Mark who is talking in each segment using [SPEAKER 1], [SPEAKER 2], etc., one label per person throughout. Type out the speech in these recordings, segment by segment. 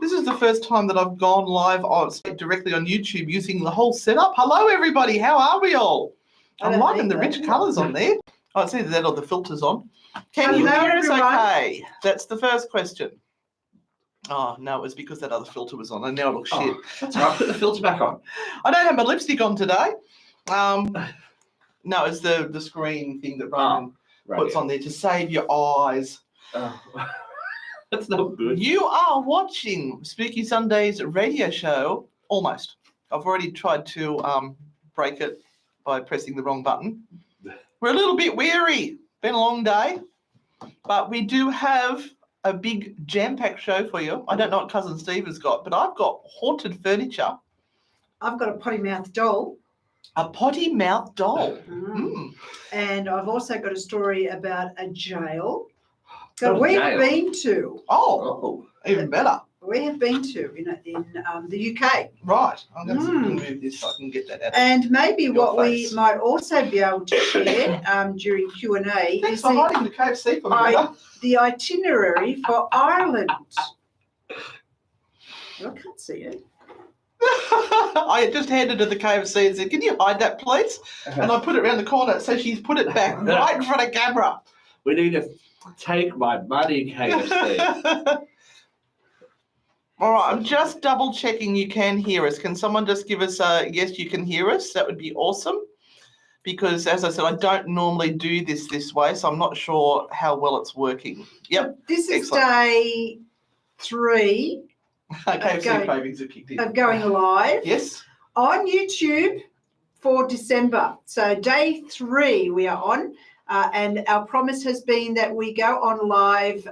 [SPEAKER 1] This is the first time that I've gone live directly on YouTube using the whole setup. Hello, everybody. How are we all? I'm liking the rich colours on there. Oh, it's either that or the filter's on. Can you hear us okay? That's the first question. Oh, no, it was because that other filter was on and now it looks shit.
[SPEAKER 2] That's all right. Put the filter back on.
[SPEAKER 1] I don't have my lipstick on today. No, it's the screen thing that Roman puts on there to save your eyes.
[SPEAKER 2] That's not good.
[SPEAKER 1] You are watching Spooky Sunday's radio show. Almost. I've already tried to break it by pressing the wrong button. We're a little bit weary. Been a long day. But we do have a big jam-packed show for you. I don't know what Cousin Steve has got, but I've got haunted furniture.
[SPEAKER 3] I've got a potty-mouthed doll.
[SPEAKER 1] A potty-mouthed doll.
[SPEAKER 3] And I've also got a story about a jail that we've been to.
[SPEAKER 1] Oh, even better.
[SPEAKER 3] We have been to in the UK.
[SPEAKER 1] Right. I'm going to move this so I can get that out.
[SPEAKER 3] And maybe what we might also be able to share during Q&A
[SPEAKER 1] Thanks for hiding the KFC for me.
[SPEAKER 3] The itinerary for Ireland. I can't see it.
[SPEAKER 1] I just handed her the KFC and said, "Can you hide that, please?" And I put it around the corner, so she's put it back right in front of camera.
[SPEAKER 2] We need to take my money, KFC.
[SPEAKER 1] All right, I'm just double checking you can hear us. Can someone just give us a yes, you can hear us? That would be awesome. Because, as I said, I don't normally do this way, so I'm not sure how well it's working. Yep.
[SPEAKER 3] This is day 3
[SPEAKER 1] KFC cravings have kicked in.
[SPEAKER 3] Of going live.
[SPEAKER 1] Yes.
[SPEAKER 3] On YouTube for December. So day 3 we are on, and our promise has been that we go on live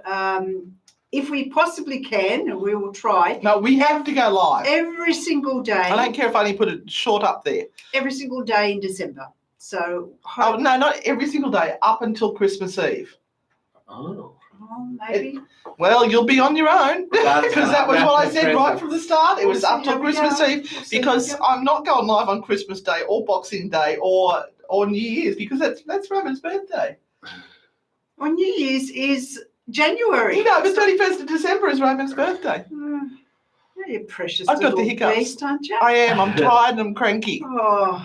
[SPEAKER 3] if we possibly can, and we will try.
[SPEAKER 1] No, we have to go live.
[SPEAKER 3] Every single day.
[SPEAKER 1] I don't care if I only put it short up there.
[SPEAKER 3] Every single day in December. So.
[SPEAKER 1] Oh, no, not every single day, up until Christmas Eve.
[SPEAKER 3] Oh, maybe.
[SPEAKER 1] Well, you'll be on your own, because that was what I said right from the start. It was up till Christmas Eve, because I'm not going live on Christmas Day or Boxing Day or New Year's, because that's Roman's birthday.
[SPEAKER 3] On New Year's is January.
[SPEAKER 1] No, the 31st of December is Roman's birthday.
[SPEAKER 3] You're precious.
[SPEAKER 1] I've got the hiccups.
[SPEAKER 3] Beast, aren't you?
[SPEAKER 1] I am. I'm tired and I'm cranky.
[SPEAKER 3] Oh.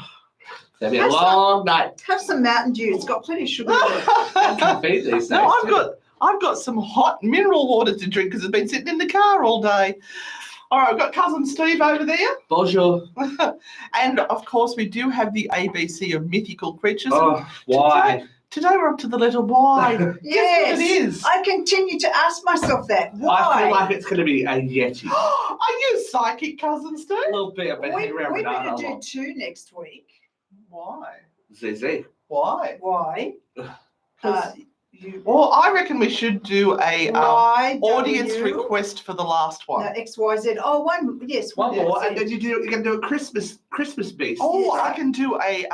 [SPEAKER 2] It's going to be a long night.
[SPEAKER 3] Have some Mountain Dew. It's got plenty of sugar in it.
[SPEAKER 2] Caffeine these days.
[SPEAKER 1] No, I've got some hot mineral water to drink because it's been sitting in the car all day. All right, we've got Cousin Steve over there.
[SPEAKER 2] Bonjour.
[SPEAKER 1] And, of course, we do have the ABC of mythical creatures.
[SPEAKER 2] Oh, why?
[SPEAKER 1] Today we're up to the letter Y.
[SPEAKER 3] Yes,
[SPEAKER 1] it is.
[SPEAKER 3] I continue to ask myself that. Why?
[SPEAKER 2] I feel like it's going to be a Yeti.
[SPEAKER 1] Are you psychic, Cousin Steve?
[SPEAKER 2] A little bit. I've been hanging around
[SPEAKER 3] We're
[SPEAKER 2] Renata
[SPEAKER 3] going to do 2 next week.
[SPEAKER 1] Why?
[SPEAKER 2] ZZ.
[SPEAKER 1] Why?
[SPEAKER 3] Why?
[SPEAKER 1] Well, I reckon we should do a audience request for the last one.
[SPEAKER 3] No, XYZ. Oh, one. Yes,
[SPEAKER 2] one more, and then you're going to do a Christmas beast.
[SPEAKER 1] Oh,
[SPEAKER 3] yes.
[SPEAKER 1] I can do a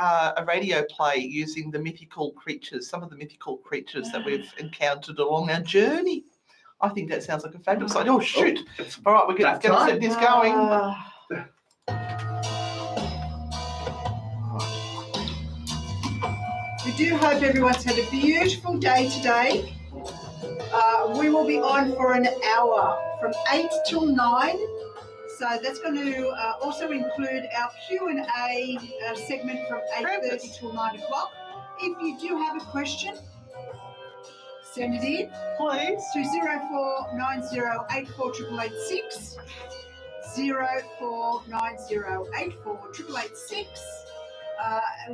[SPEAKER 1] radio play using the mythical creatures, some of the mythical creatures that we've encountered along our journey. I think that sounds like a fabulous idea. Oh, shoot. All right, we're going to set this going.
[SPEAKER 3] We do hope everyone's had a beautiful day today. We will be on for an hour from 8 till 9. So that's going to also include our Q&A segment from 8:30 till 9 o'clock. If you do have a question, send it in,
[SPEAKER 1] please,
[SPEAKER 3] to 0490848886. 0490848886.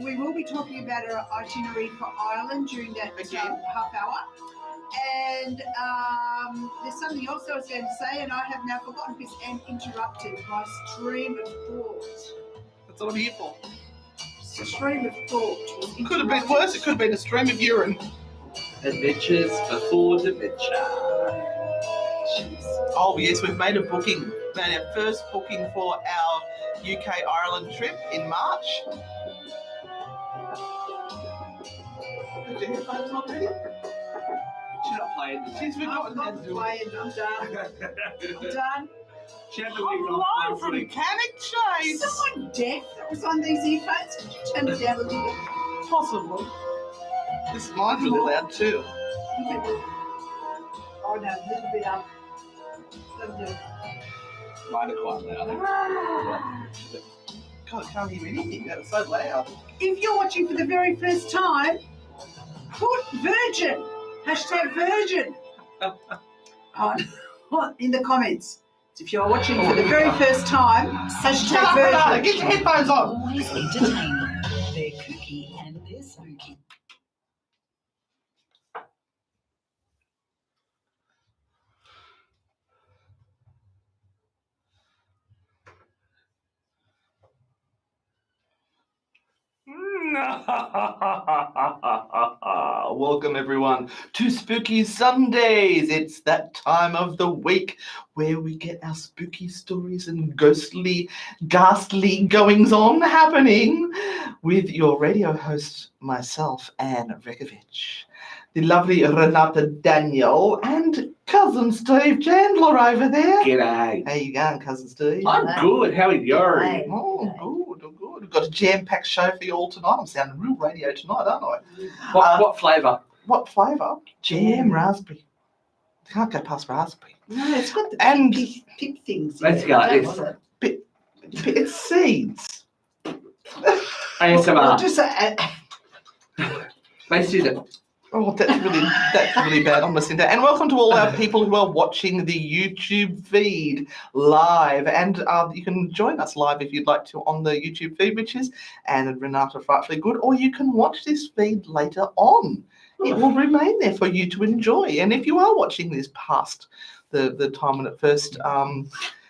[SPEAKER 3] We will be talking about our itinerary for Ireland during that half hour. And there's something else I was going to say, and I have now forgotten because I'm interrupted by stream of thought.
[SPEAKER 1] That's what I'm here for.
[SPEAKER 3] Stream of thought.
[SPEAKER 1] Could have been worse. It could have been a stream of urine.
[SPEAKER 2] Adventures before dementia.
[SPEAKER 1] Oh, yes, we've made a booking. Made our first booking for our UK-Ireland trip in March. Did your headphones not ready?
[SPEAKER 2] She's not playing.
[SPEAKER 1] She's forgotten how to do it.
[SPEAKER 3] I'm done. I'm done.
[SPEAKER 2] She had the
[SPEAKER 1] I'm
[SPEAKER 2] week
[SPEAKER 1] live
[SPEAKER 2] off
[SPEAKER 1] from
[SPEAKER 2] last week.
[SPEAKER 1] Cannock Chase.
[SPEAKER 3] Is someone deaf that was on these earphones? Could you turn it down a little?
[SPEAKER 1] Possibly. This mine's really loud too.
[SPEAKER 3] Oh no, a little bit up.
[SPEAKER 2] Mine are quite loud.
[SPEAKER 1] God, I can't hear anything. That was so loud.
[SPEAKER 3] If you're watching for the very first time, put virgin, #virgin in the comments. So if you're watching for the very first time, #virgin.
[SPEAKER 1] Get your headphones on.
[SPEAKER 4] Always entertaining. They're kooky and they're spooky.
[SPEAKER 1] Welcome everyone to Spooky Sundays. It's that time of the week where we get our spooky stories and ghostly, ghastly goings on happening with your radio host, myself, Anne Rekovich, the lovely Renata Daniel, and cousin Steve Chandler over there.
[SPEAKER 2] G'day.
[SPEAKER 1] How you going, cousin Steve?
[SPEAKER 2] I'm good. How are you?
[SPEAKER 4] G'day.
[SPEAKER 1] Oh, good, good. We've got a jam-packed show for you all tonight. I'm sounding real radio tonight, aren't I?
[SPEAKER 2] What flavour?
[SPEAKER 1] What flavour? Jam, raspberry. Can't go past raspberry.
[SPEAKER 3] No, it's got the
[SPEAKER 1] And-
[SPEAKER 3] pip things.
[SPEAKER 2] Let's
[SPEAKER 3] in
[SPEAKER 2] go,
[SPEAKER 3] it, don't
[SPEAKER 2] yes.
[SPEAKER 3] want
[SPEAKER 1] It's seeds.
[SPEAKER 3] it.
[SPEAKER 2] ASMR.
[SPEAKER 3] Just
[SPEAKER 2] Let's do that.
[SPEAKER 1] Oh, that's really bad. I'm listening to that. And welcome to all our people who are watching the YouTube feed live. And you can join us live if you'd like to on the YouTube feed, which is Anne and Renata Frightfully Good, or you can watch this feed later on. It will remain there for you to enjoy. And if you are watching this past the time when it first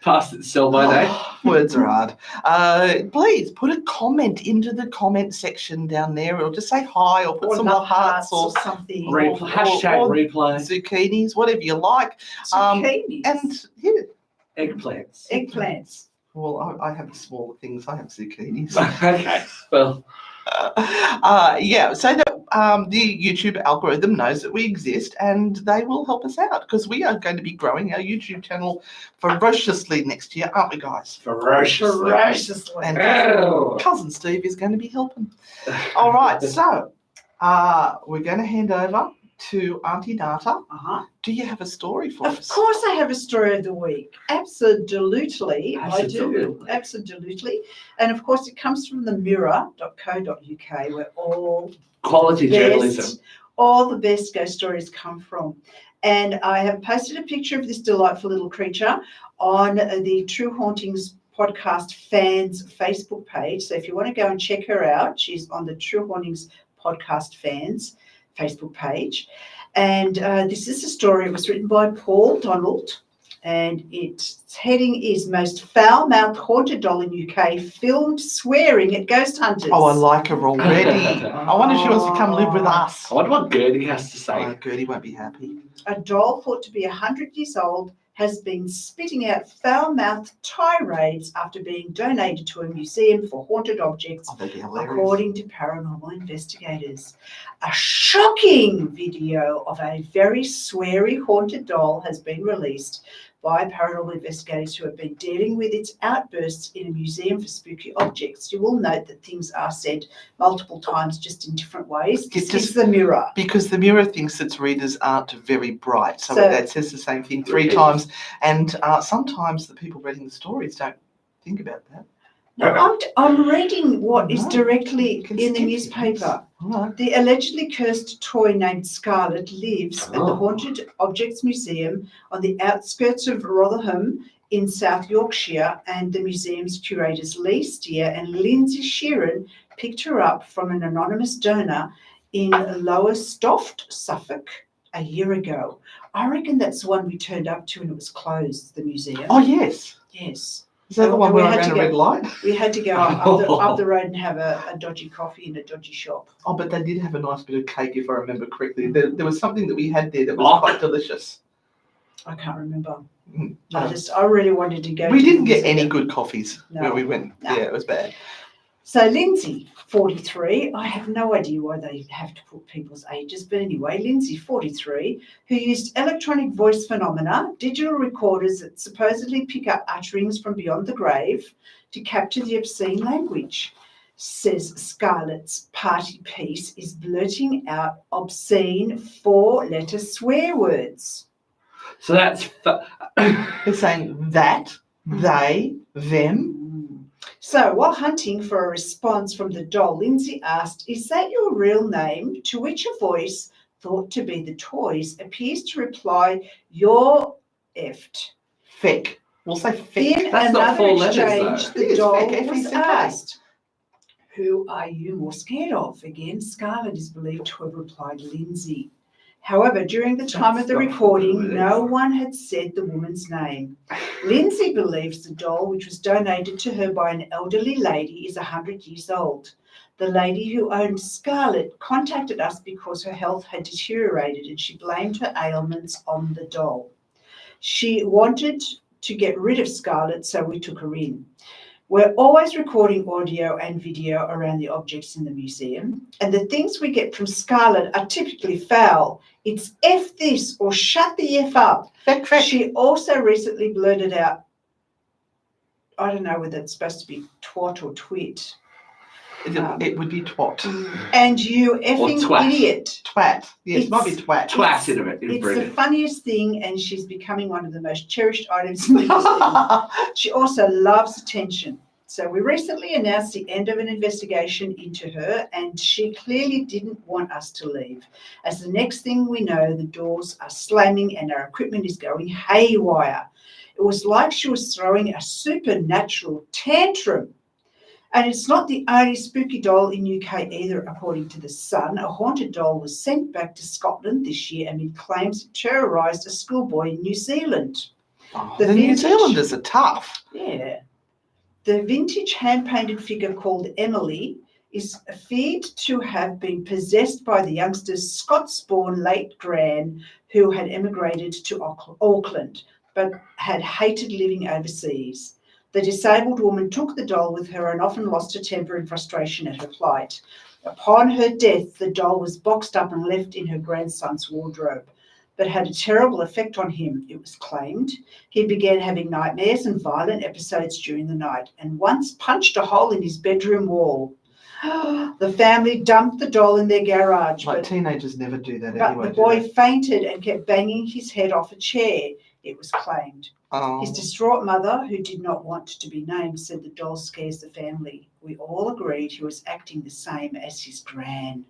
[SPEAKER 2] Past its sell by date.
[SPEAKER 1] words are hard. Please put a comment into the comment section down there, or just say hi, or put
[SPEAKER 3] or
[SPEAKER 1] some more
[SPEAKER 3] love
[SPEAKER 1] hearts, or
[SPEAKER 3] something.
[SPEAKER 2] Hashtag
[SPEAKER 1] or
[SPEAKER 2] replay.
[SPEAKER 1] zucchinis, whatever you like.
[SPEAKER 3] Zucchinis.
[SPEAKER 1] And yeah,
[SPEAKER 2] Eggplants.
[SPEAKER 3] Eggplants.
[SPEAKER 1] well, I have smaller things. I have zucchinis.
[SPEAKER 2] Okay. Well,
[SPEAKER 1] Yeah, so that the YouTube algorithm knows that we exist, and they will help us out, because we are going to be growing our YouTube channel ferociously next year, aren't we, guys?
[SPEAKER 2] ferociously.
[SPEAKER 3] Ferociously.
[SPEAKER 1] And
[SPEAKER 2] Oh.
[SPEAKER 1] cousin Steve is going to be helping. All right, so we're going to hand over to Auntie Nata.
[SPEAKER 3] Uh-huh.
[SPEAKER 1] Do you have a story for
[SPEAKER 3] Of
[SPEAKER 1] us?
[SPEAKER 3] course, I have a story of the week. Absolutely, I do.
[SPEAKER 2] Absolutely.
[SPEAKER 3] Absolutely. And of course, it comes from the mirror.co.uk, where all
[SPEAKER 2] Quality journalism.
[SPEAKER 3] best, all the best ghost stories come from. And I have posted a picture of this delightful little creature on the True Hauntings podcast fans Facebook page. So if you want to go and check her out, she's on the True Hauntings podcast fans Facebook page. And this is a story. It was written by Paul Donald, and its heading is Most Foul-Mouthed Haunted Doll in UK Filmed Swearing at Ghost Hunters.
[SPEAKER 1] Oh, I like her already. I wonder if she wants to come live with us.
[SPEAKER 2] I wonder what Gertie has to say.
[SPEAKER 1] Oh, Gertie won't be happy.
[SPEAKER 3] A doll thought to be 100 years old has been spitting out foul-mouthed tirades after being donated to a museum for haunted objects,
[SPEAKER 1] Oh, that'd be hilarious.
[SPEAKER 3] according to paranormal investigators. A shocking video of a very sweary haunted doll has been released by paranormal investigators who have been dealing with its outbursts in a museum for spooky objects. You will note that things are said multiple times, just in different ways. This is the mirror.
[SPEAKER 1] Because the mirror thinks its readers aren't very bright. So that says the same thing 3
[SPEAKER 2] Yes.
[SPEAKER 1] times. And sometimes the people reading the stories don't think about that.
[SPEAKER 3] No, I'm reading what is
[SPEAKER 1] No,
[SPEAKER 3] directly
[SPEAKER 1] you can
[SPEAKER 3] in the
[SPEAKER 1] skip
[SPEAKER 3] newspaper.
[SPEAKER 1] All right.
[SPEAKER 3] The allegedly cursed toy named Scarlet lives at the
[SPEAKER 2] Oh.
[SPEAKER 3] Haunted Objects Museum on the outskirts of Rotherham in South Yorkshire, and the museum's curators Lee Steer and Lindsay Sheeran picked her up from an anonymous donor in Lowestoft, Suffolk, a year ago. I reckon that's the one we turned up to and it was closed, the museum.
[SPEAKER 1] Oh, yes.
[SPEAKER 3] Yes.
[SPEAKER 1] Is that the one
[SPEAKER 3] And we
[SPEAKER 1] where I
[SPEAKER 3] had
[SPEAKER 1] ran
[SPEAKER 3] to
[SPEAKER 1] a
[SPEAKER 3] go-
[SPEAKER 1] red light?
[SPEAKER 3] We had to go up the road and have a dodgy coffee in a dodgy shop.
[SPEAKER 1] Oh, but they did have a nice bit of cake, if I remember correctly. There was something that we had there that was
[SPEAKER 2] Oh.
[SPEAKER 1] quite delicious.
[SPEAKER 3] I can't remember.
[SPEAKER 1] Mm.
[SPEAKER 3] I really wanted to go.
[SPEAKER 1] We
[SPEAKER 3] to
[SPEAKER 1] didn't
[SPEAKER 3] the
[SPEAKER 1] get any
[SPEAKER 3] museum.
[SPEAKER 1] good coffees
[SPEAKER 3] No.
[SPEAKER 1] where we went.
[SPEAKER 3] No.
[SPEAKER 1] Yeah, it was bad.
[SPEAKER 3] So Lindsay, 43, I have no idea why they have to put people's ages, but anyway, Lindsay, 43, who used electronic voice phenomena, digital recorders that supposedly pick up utterings from beyond the grave to capture the obscene language, says Scarlett's party piece is blurting out obscene 4-letter swear words.
[SPEAKER 2] So that's
[SPEAKER 1] They're saying that they, them.
[SPEAKER 3] So, while hunting for a response from the doll, Lindsay asked, "Is that your real name?" To which a voice, thought to be the toy's, appears to reply, "You're effed."
[SPEAKER 1] Feck. We'll say feck.
[SPEAKER 3] In
[SPEAKER 2] That's not
[SPEAKER 3] another
[SPEAKER 2] 4 letters,
[SPEAKER 3] exchange,
[SPEAKER 2] though.
[SPEAKER 1] It
[SPEAKER 3] the
[SPEAKER 1] is
[SPEAKER 3] doll
[SPEAKER 1] feck,
[SPEAKER 3] was
[SPEAKER 1] F-E-C-K.
[SPEAKER 3] asked, "Who are you more scared of?" Again, Scarlett is believed to have replied, "Lindsay." However, during the time of the
[SPEAKER 2] That's not
[SPEAKER 3] recording,
[SPEAKER 2] true,
[SPEAKER 3] no
[SPEAKER 2] is it?
[SPEAKER 3] one had said the woman's name. Lindsay believes the doll, which was donated to her by an elderly lady, is 100 years old. The lady who owned Scarlett contacted us because her health had deteriorated and she blamed her ailments on the doll. She wanted to get rid of Scarlett, so we took her in. We're always recording audio and video around the objects in the museum, and the things we get from Scarlett are typically foul. It's F this or shut the F up.
[SPEAKER 1] Feck, feck.
[SPEAKER 3] She also recently blurted out, I don't know whether it's supposed to be twat or twit.
[SPEAKER 1] It would be twat.
[SPEAKER 3] And you effing
[SPEAKER 2] twat.
[SPEAKER 3] idiot.
[SPEAKER 1] Twat. Yes, it might be
[SPEAKER 3] It's-
[SPEAKER 1] twat.
[SPEAKER 2] Twat in it.
[SPEAKER 3] It's the funniest thing, and she's becoming one of the most cherished items in the museum. She also loves attention. So we recently announced the end of an investigation into her, and she clearly didn't want us to leave. As the next thing we know, the doors are slamming and our equipment is going haywire. It was like she was throwing a supernatural tantrum. And it's not the only spooky doll in UK either, according to The Sun. A haunted doll was sent back to Scotland this year amid claims it terrorised a schoolboy in New Zealand.
[SPEAKER 1] Oh,
[SPEAKER 3] The
[SPEAKER 1] the New
[SPEAKER 3] vintage-
[SPEAKER 1] Zealanders are tough.
[SPEAKER 3] Yeah. The vintage hand-painted figure called Emily is feared to have been possessed by the youngster's Scots-born late gran who had emigrated to Auckland but had hated living overseas. The disabled woman took the doll with her and often lost her temper in frustration at her plight. Upon her death, the doll was boxed up and left in her grandson's wardrobe, but had a terrible effect on him, it was claimed. He began having nightmares and violent episodes during the night and once punched a hole in his bedroom wall. The family dumped the doll in their garage,
[SPEAKER 1] Like
[SPEAKER 3] but
[SPEAKER 1] teenagers never do that
[SPEAKER 3] the
[SPEAKER 1] anyway.
[SPEAKER 3] boy fainted and kept banging his head off a chair, it was claimed.
[SPEAKER 1] Oh.
[SPEAKER 3] His distraught mother, who did not want to be named, said the doll scares the family. We all agreed he was acting the same as his gran.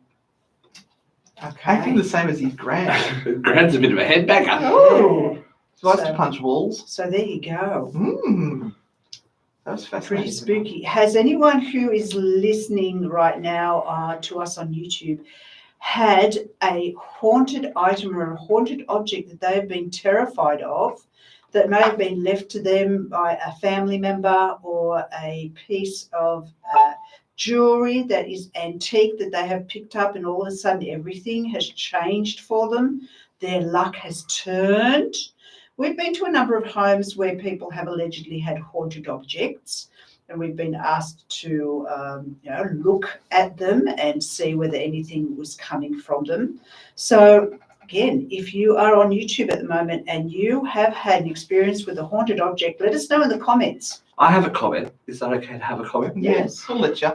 [SPEAKER 1] Acting the same as his gran.
[SPEAKER 2] Gran's a bit of a headbanger.
[SPEAKER 3] Oh,
[SPEAKER 1] He likes
[SPEAKER 3] So-
[SPEAKER 1] to punch walls.
[SPEAKER 3] so there you go.
[SPEAKER 1] That was fascinating.
[SPEAKER 3] Pretty spooky. Has anyone who is listening right now to us on YouTube had a haunted item or a haunted object that they've been terrified of that may have been left to them by a family member or a piece of jewelry that is antique that they have picked up and all of a sudden everything has changed for them? Their luck has turned. We've been to a number of homes where people have allegedly had haunted objects, and we've been asked to look at them and see whether anything was coming from them. So again, if you are on YouTube at the moment and you have had an experience with a haunted object, let us know in the comments.
[SPEAKER 2] I have a comment. Is that okay to have a comment?
[SPEAKER 1] Yes, we'll let you.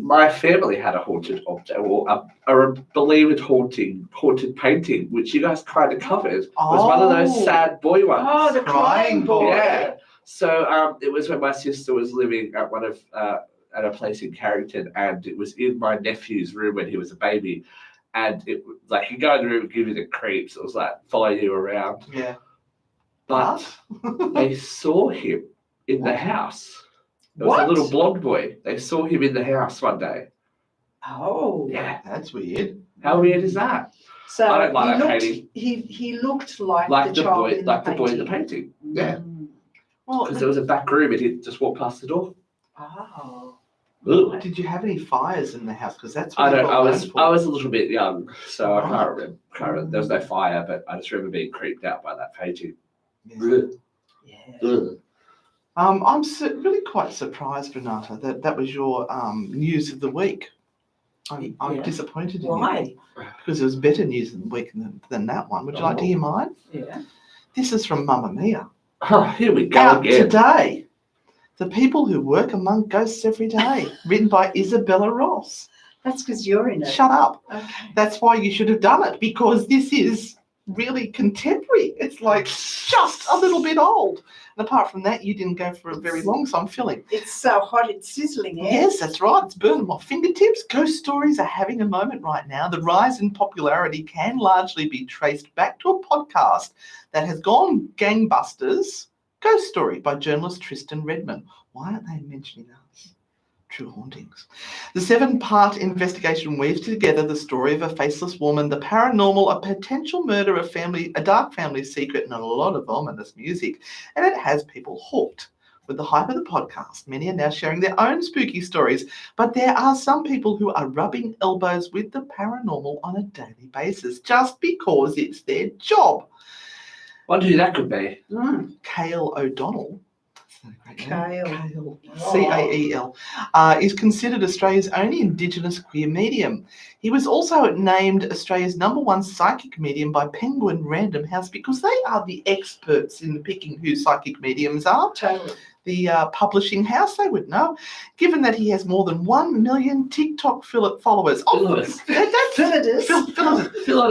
[SPEAKER 2] My family had a haunted object, or a believed haunted painting, which you guys kind of covered. It was one of those sad boy ones.
[SPEAKER 3] Oh, the crying boy.
[SPEAKER 2] Yeah. So it was when my sister was living at at a place in Carrington, and it was in my nephew's room when he was a baby, and it like you go in the room and give you the creeps. It was like follow you around,
[SPEAKER 1] Yeah.
[SPEAKER 2] but they saw him in the house. It was
[SPEAKER 3] What?
[SPEAKER 2] a little blonde boy. They saw him in the house one day.
[SPEAKER 3] Oh.
[SPEAKER 2] Yeah.
[SPEAKER 1] That's weird.
[SPEAKER 2] How weird is that?
[SPEAKER 3] So
[SPEAKER 2] I don't like
[SPEAKER 3] he
[SPEAKER 2] that
[SPEAKER 3] looked,
[SPEAKER 2] painting.
[SPEAKER 3] he looked like,
[SPEAKER 2] Like
[SPEAKER 3] the
[SPEAKER 2] the
[SPEAKER 3] child
[SPEAKER 2] boy,
[SPEAKER 3] in
[SPEAKER 2] like
[SPEAKER 3] the
[SPEAKER 2] the boy in the
[SPEAKER 3] painting.
[SPEAKER 2] painting. Yeah.
[SPEAKER 1] Well,
[SPEAKER 2] Because there was a back room and he just walked past the door.
[SPEAKER 3] Oh.
[SPEAKER 2] Ugh.
[SPEAKER 1] did you have any fires in the house? Because that's what
[SPEAKER 2] I
[SPEAKER 1] they're
[SPEAKER 2] don't. I
[SPEAKER 1] all
[SPEAKER 2] was.
[SPEAKER 1] known for.
[SPEAKER 2] I was a little bit young, so I
[SPEAKER 1] Right.
[SPEAKER 2] can't remember. There was no fire, but I just remember being creeped out by that painting.
[SPEAKER 1] Yes.
[SPEAKER 2] Ugh.
[SPEAKER 3] Yeah.
[SPEAKER 2] Ugh.
[SPEAKER 1] I'm really quite surprised, Renata, that was your news of the week. I'm
[SPEAKER 3] Yeah.
[SPEAKER 1] disappointed in
[SPEAKER 3] Why?
[SPEAKER 1] you because there was better news of the week than that one. Would you like to hear mine?
[SPEAKER 3] Yeah.
[SPEAKER 1] This is from Mamma Mia.
[SPEAKER 2] Oh, here we go
[SPEAKER 1] Out
[SPEAKER 2] again.
[SPEAKER 1] today. The People Who Work Among Ghosts Every Day, written by Isabella Ross.
[SPEAKER 3] That's because you're in it.
[SPEAKER 1] Shut up.
[SPEAKER 3] Okay.
[SPEAKER 1] That's why you should have done it, because this is really contemporary. It's like just a little bit old. And apart from that, you didn't go for a very long, so I'm filling.
[SPEAKER 3] It's so hot, it's sizzling. Eh?
[SPEAKER 1] Yes, that's right. It's burning my fingertips. Ghost stories are having a moment right now. The rise in popularity can largely be traced back to a podcast that has gone gangbusters, Ghost Story by journalist Tristan Redman. Why aren't they mentioning us? True Hauntings. The 7-part investigation weaves together the story of a faceless woman, the paranormal, a potential murder, a dark family secret, and a lot of ominous music. And it has people hooked. With the hype of the podcast, many are now sharing their own spooky stories, but there are some people who are rubbing elbows with the paranormal on a daily basis just because it's their job.
[SPEAKER 2] Wonder who that could be.
[SPEAKER 1] Cale O'Donnell.
[SPEAKER 3] Cale.
[SPEAKER 1] Cael, is considered Australia's only Indigenous queer medium. He was also named Australia's #1 psychic medium by Penguin Random House because they are the experts in picking who psychic mediums are.
[SPEAKER 3] Totally.
[SPEAKER 1] The publishing house, they would know, given that he has more than 1 million TikTok followers.
[SPEAKER 2] Fillet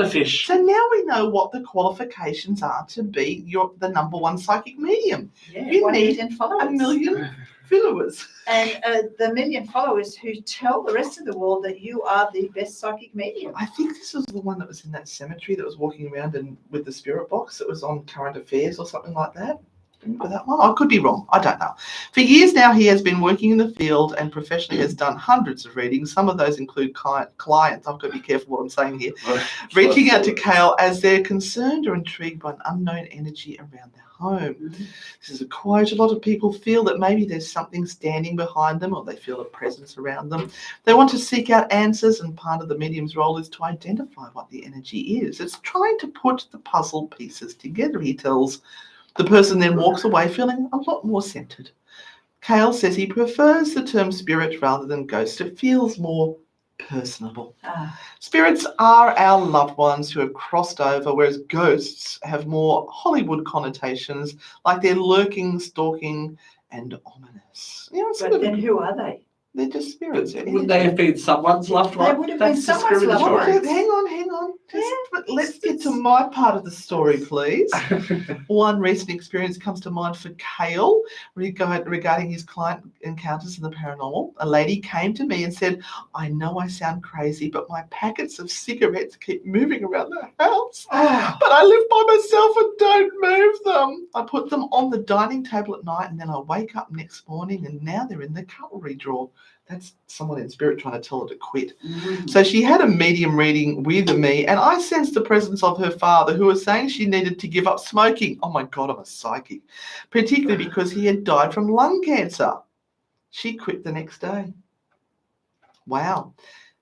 [SPEAKER 2] of fish.
[SPEAKER 1] So now we know what the qualifications are to be the #1 psychic medium.
[SPEAKER 3] Yeah,
[SPEAKER 1] You
[SPEAKER 3] 1
[SPEAKER 1] need
[SPEAKER 3] million followers.
[SPEAKER 1] 1 million followers.
[SPEAKER 3] And the million followers who tell the rest of the world that you are the best psychic medium.
[SPEAKER 1] I think this was the one that was in that cemetery that was walking around and with the spirit box that was on Current Affairs or something like that. Remember that one? I could be wrong. I don't know. For years now, he has been working in the field and professionally has done hundreds of readings. Some of those include clients. I've got to be careful what I'm saying here. Reaching out to Cale as they're concerned or intrigued by an unknown energy around their home.
[SPEAKER 3] Mm-hmm.
[SPEAKER 1] This is a quote. A lot of people feel that maybe there's something standing behind them or they feel a presence around them. They want to seek out answers, and part of the medium's role is to identify what the energy is. It's trying to put the puzzle pieces together, he tells. The person then walks away feeling a lot more centered. Cale says he prefers the term spirit rather than ghost. It feels more personable. Spirits are our loved ones who have crossed over, whereas ghosts have more Hollywood connotations, like they're lurking, stalking, and ominous. You know,
[SPEAKER 3] But then who are they?
[SPEAKER 1] they're just spirits.
[SPEAKER 2] Would they have been someone's loved one?
[SPEAKER 3] They would have been
[SPEAKER 2] That's
[SPEAKER 3] someone's loved
[SPEAKER 2] discriminatory.
[SPEAKER 3] one.
[SPEAKER 1] Hang on.
[SPEAKER 3] Yeah,
[SPEAKER 1] But let's get to my part of the story, please. One recent experience comes to mind for Cale regarding his client encounters in the paranormal. A lady came to me and said, I know I sound crazy, but my packets of cigarettes keep moving around the house. But I live by myself and don't move them. I put them on the dining table at night and then I wake up next morning and now they're in the cutlery drawer. That's someone in spirit trying to tell her to quit. So she had a medium reading with me, and I sensed the presence of her father, who was saying she needed to give up smoking. Oh my God, I'm a psychic. Particularly because he had died from lung cancer. She quit the next day. Wow.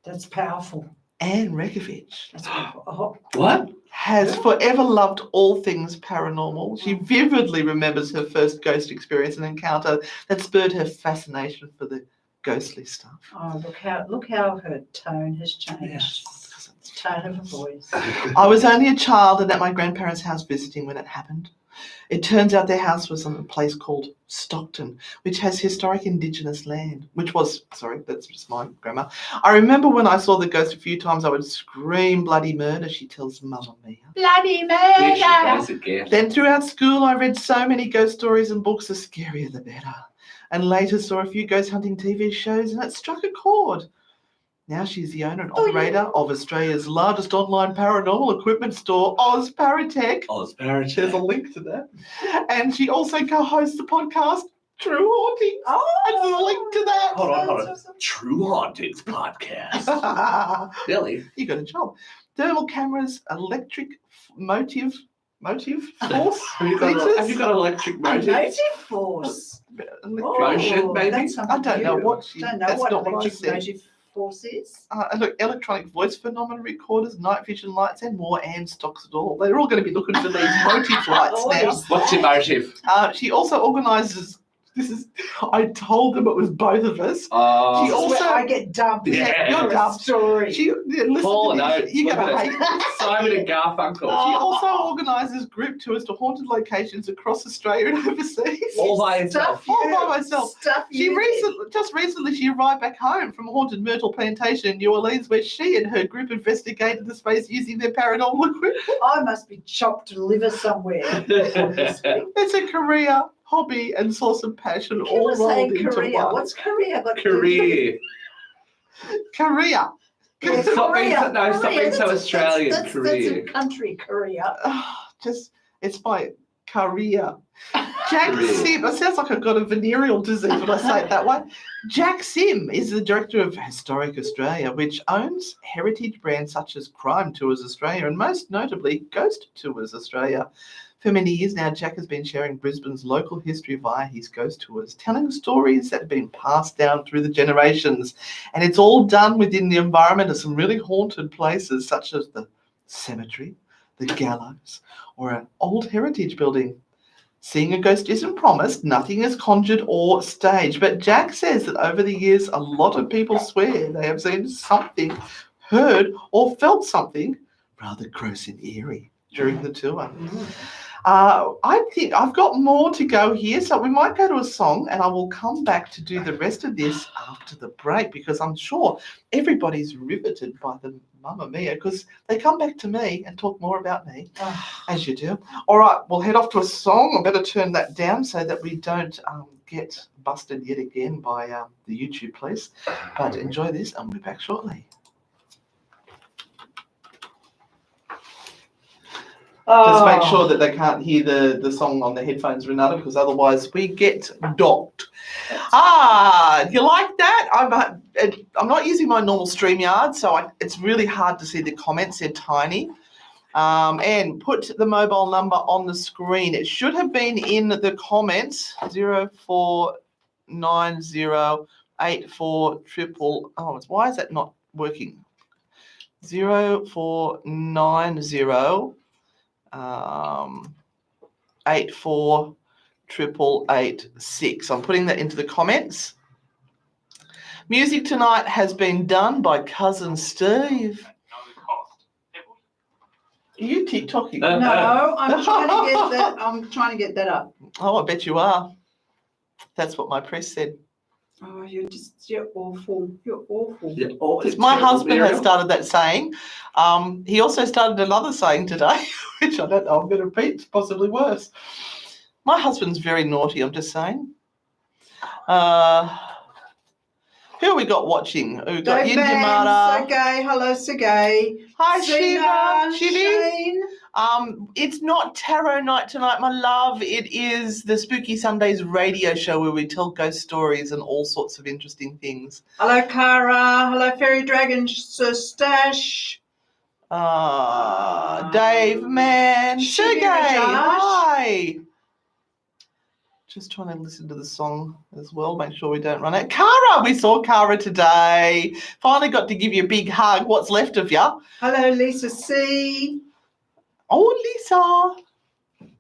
[SPEAKER 3] That's powerful.
[SPEAKER 1] Anne Rekovich
[SPEAKER 3] That's powerful.
[SPEAKER 2] What?
[SPEAKER 1] has forever loved all things paranormal. She vividly remembers her first ghost experience and encounter that spurred her fascination for the ghostly stuff.
[SPEAKER 3] Oh, look how her tone has changed.
[SPEAKER 2] Yes.
[SPEAKER 3] Tone of her voice.
[SPEAKER 1] I was only a child and at my grandparents' house visiting when it happened. It turns out their house was on a place called Stockton, which has historic Indigenous land, that's just my grammar. I remember when I saw the ghost a few times, I would scream bloody murder, she tells Mamma Mia.
[SPEAKER 3] Bloody
[SPEAKER 2] There she
[SPEAKER 3] murder!
[SPEAKER 2] goes again.
[SPEAKER 1] Then throughout school, I read so many ghost stories and books, the scarier the better. And later saw a few ghost hunting TV shows and it struck a chord. Now she's the owner and operator of Australia's largest online paranormal equipment store, Oz Paratech. There's a link to that. And she also co-hosts the podcast True Hauntings. And there's a link to that.
[SPEAKER 2] Hold on.
[SPEAKER 3] Awesome.
[SPEAKER 2] True Hauntings podcast. Really?
[SPEAKER 1] You got a job. Thermal cameras, electric motive force.
[SPEAKER 2] Have you got an electric
[SPEAKER 3] A
[SPEAKER 2] motive?
[SPEAKER 3] motive force.
[SPEAKER 2] Motion, maybe?
[SPEAKER 3] That's
[SPEAKER 1] I don't know what she.
[SPEAKER 3] Don't know
[SPEAKER 1] That's
[SPEAKER 3] what
[SPEAKER 1] not what I
[SPEAKER 3] electric
[SPEAKER 1] said.
[SPEAKER 3] motive force is.
[SPEAKER 1] Look, electronic voice phenomena recorders, night vision lights, and more. And stocks it all. They're all going to be looking for these motive lights now.
[SPEAKER 3] Yes.
[SPEAKER 2] What's your motive?
[SPEAKER 1] She also organises I told them it was both of us.
[SPEAKER 2] Oh,
[SPEAKER 1] She
[SPEAKER 3] This is
[SPEAKER 1] also-
[SPEAKER 3] where I get dumped.
[SPEAKER 2] Yeah.
[SPEAKER 1] You're
[SPEAKER 3] for a
[SPEAKER 1] dumped.
[SPEAKER 3] story.
[SPEAKER 1] Listen
[SPEAKER 2] Paul,
[SPEAKER 1] to
[SPEAKER 2] no,
[SPEAKER 1] this. You're
[SPEAKER 2] look
[SPEAKER 1] going to
[SPEAKER 2] at
[SPEAKER 1] hate this.
[SPEAKER 2] Simon and Garfunkel.
[SPEAKER 1] She also organises group tours to haunted locations across Australia and overseas.
[SPEAKER 2] All by herself.
[SPEAKER 3] Stuff
[SPEAKER 1] All by
[SPEAKER 3] you-
[SPEAKER 1] myself.
[SPEAKER 3] Stuff
[SPEAKER 1] She
[SPEAKER 3] you
[SPEAKER 1] recently she arrived back home from Haunted Myrtle Plantation in New Orleans, where she and her group investigated the space using their paranormal equipment.
[SPEAKER 3] I must be chopped liver somewhere.
[SPEAKER 1] It's a career, hobby, and source of passion all
[SPEAKER 3] People say
[SPEAKER 1] rolled into
[SPEAKER 3] Korea.
[SPEAKER 1] one.
[SPEAKER 3] What's Korea got to do with
[SPEAKER 2] Career.
[SPEAKER 1] Career.
[SPEAKER 3] Yeah,
[SPEAKER 2] Stop being so-
[SPEAKER 3] Korea,
[SPEAKER 2] no, stop being so
[SPEAKER 3] Korea.
[SPEAKER 2] Australian,
[SPEAKER 3] That's
[SPEAKER 2] Korea.
[SPEAKER 3] a country, Korea.
[SPEAKER 1] It's my career. Jack
[SPEAKER 2] Career.
[SPEAKER 1] Sim. It sounds like I've got a venereal disease when I say it that way. Jack Sim is the director of Historic Australia, which owns heritage brands such as Crime Tours Australia and most notably Ghost Tours Australia. For many years now, Jack has been sharing Brisbane's local history via his ghost tours, telling stories that have been passed down through the generations. And it's all done within the environment of some really haunted places such as the cemetery, the gallows, or an old heritage building. Seeing a ghost isn't promised, nothing is conjured or staged. But Jack says that over the years, a lot of people swear they have seen something, heard, or felt something rather gross and eerie during the tour. I think I've got more to go here, so we might go to a song and I will come back to do the rest of this after the break because I'm sure everybody's riveted by the Mamma Mia because they come back to me and talk more about me, as you do. All right, we'll head off to a song. I better turn that down so that we don't get busted yet again by the YouTube police. But enjoy this and we'll be back shortly. Just make sure that they can't hear the song on the headphones, Renata, because otherwise we get docked. You like that? I'm not using my normal StreamYard, so it's really hard to see the comments. They're tiny. And put the mobile number on the screen. It should have been in the comments, 049084 why is that not working? 0490 848886. I'm putting that into the comments. Music tonight has been done by Cousin Steve. Are you TikToking?
[SPEAKER 3] No, I'm trying to get that. I'm trying to get that up.
[SPEAKER 1] Oh, I bet you are. That's what my press said.
[SPEAKER 3] Oh, you're awful. You're awful.
[SPEAKER 2] Yeah, oh, it's
[SPEAKER 1] My
[SPEAKER 2] terrible,
[SPEAKER 1] husband has
[SPEAKER 2] Muriel.
[SPEAKER 1] started that saying. He also started another saying today, which I don't know I'm going to repeat. It's possibly worse. My husband's very naughty, I'm just saying. Who have we got watching? We've got
[SPEAKER 3] Dave
[SPEAKER 1] Yindy
[SPEAKER 3] Mann,
[SPEAKER 1] Mata.
[SPEAKER 3] Sergey, hello Sergey.
[SPEAKER 1] Hi,
[SPEAKER 3] Sina,
[SPEAKER 1] Shiva. Shivi.
[SPEAKER 3] Shane.
[SPEAKER 1] It's not tarot night tonight, my love. It is the Spooky Sundays radio show where we tell ghost stories and all sorts of interesting things.
[SPEAKER 3] Hello Cara. Hello Fairy Dragon Stash.
[SPEAKER 1] Dave, man.
[SPEAKER 3] Shivi
[SPEAKER 1] Sergey,
[SPEAKER 3] Rajaj.
[SPEAKER 1] hi. Just trying to listen to the song as well, make sure we don't run out. Cara, we saw Cara today. Finally got to give you a big hug. What's left of you?
[SPEAKER 3] Hello Lisa C.
[SPEAKER 1] Oh, Lisa.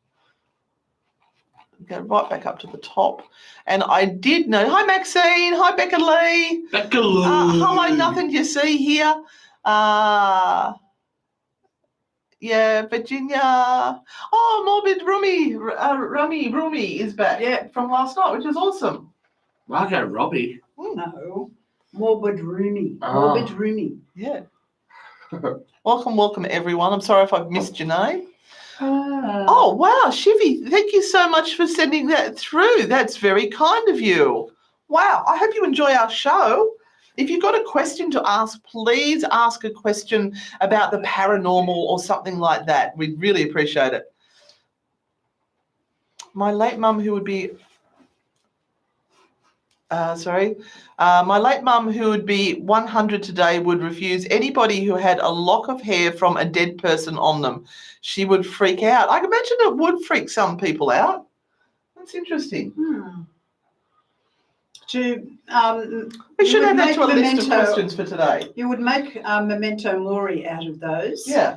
[SPEAKER 1] Go right back up to the top. And I did know. Hi, Maxine. Hi, Becca Lee.
[SPEAKER 2] Becca Lee.
[SPEAKER 1] Hello, nothing you see here. Yeah, Virginia. Oh, Morbid Rumi. Rumi is back.
[SPEAKER 3] Yeah.
[SPEAKER 1] From last night, which is awesome.
[SPEAKER 2] Margot Robbie.
[SPEAKER 3] No. Morbid Roomy.
[SPEAKER 2] Oh.
[SPEAKER 3] Morbid Roomy.
[SPEAKER 1] Yeah. Welcome, everyone. I'm sorry if I've missed your name. Oh, wow, Shivy, thank you so much for sending that through. That's very kind of you. Wow, I hope you enjoy our show. If you've got a question to ask, please ask a question about the paranormal or something like that. We'd really appreciate it. My late mum who would be... my late mum, who would be 100 today, would refuse anybody who had a lock of hair from a dead person on them. She would freak out. I can imagine it would freak some people out. That's interesting. We should add that to a list of questions for today.
[SPEAKER 3] You would make memento mori out of those.
[SPEAKER 1] Yeah.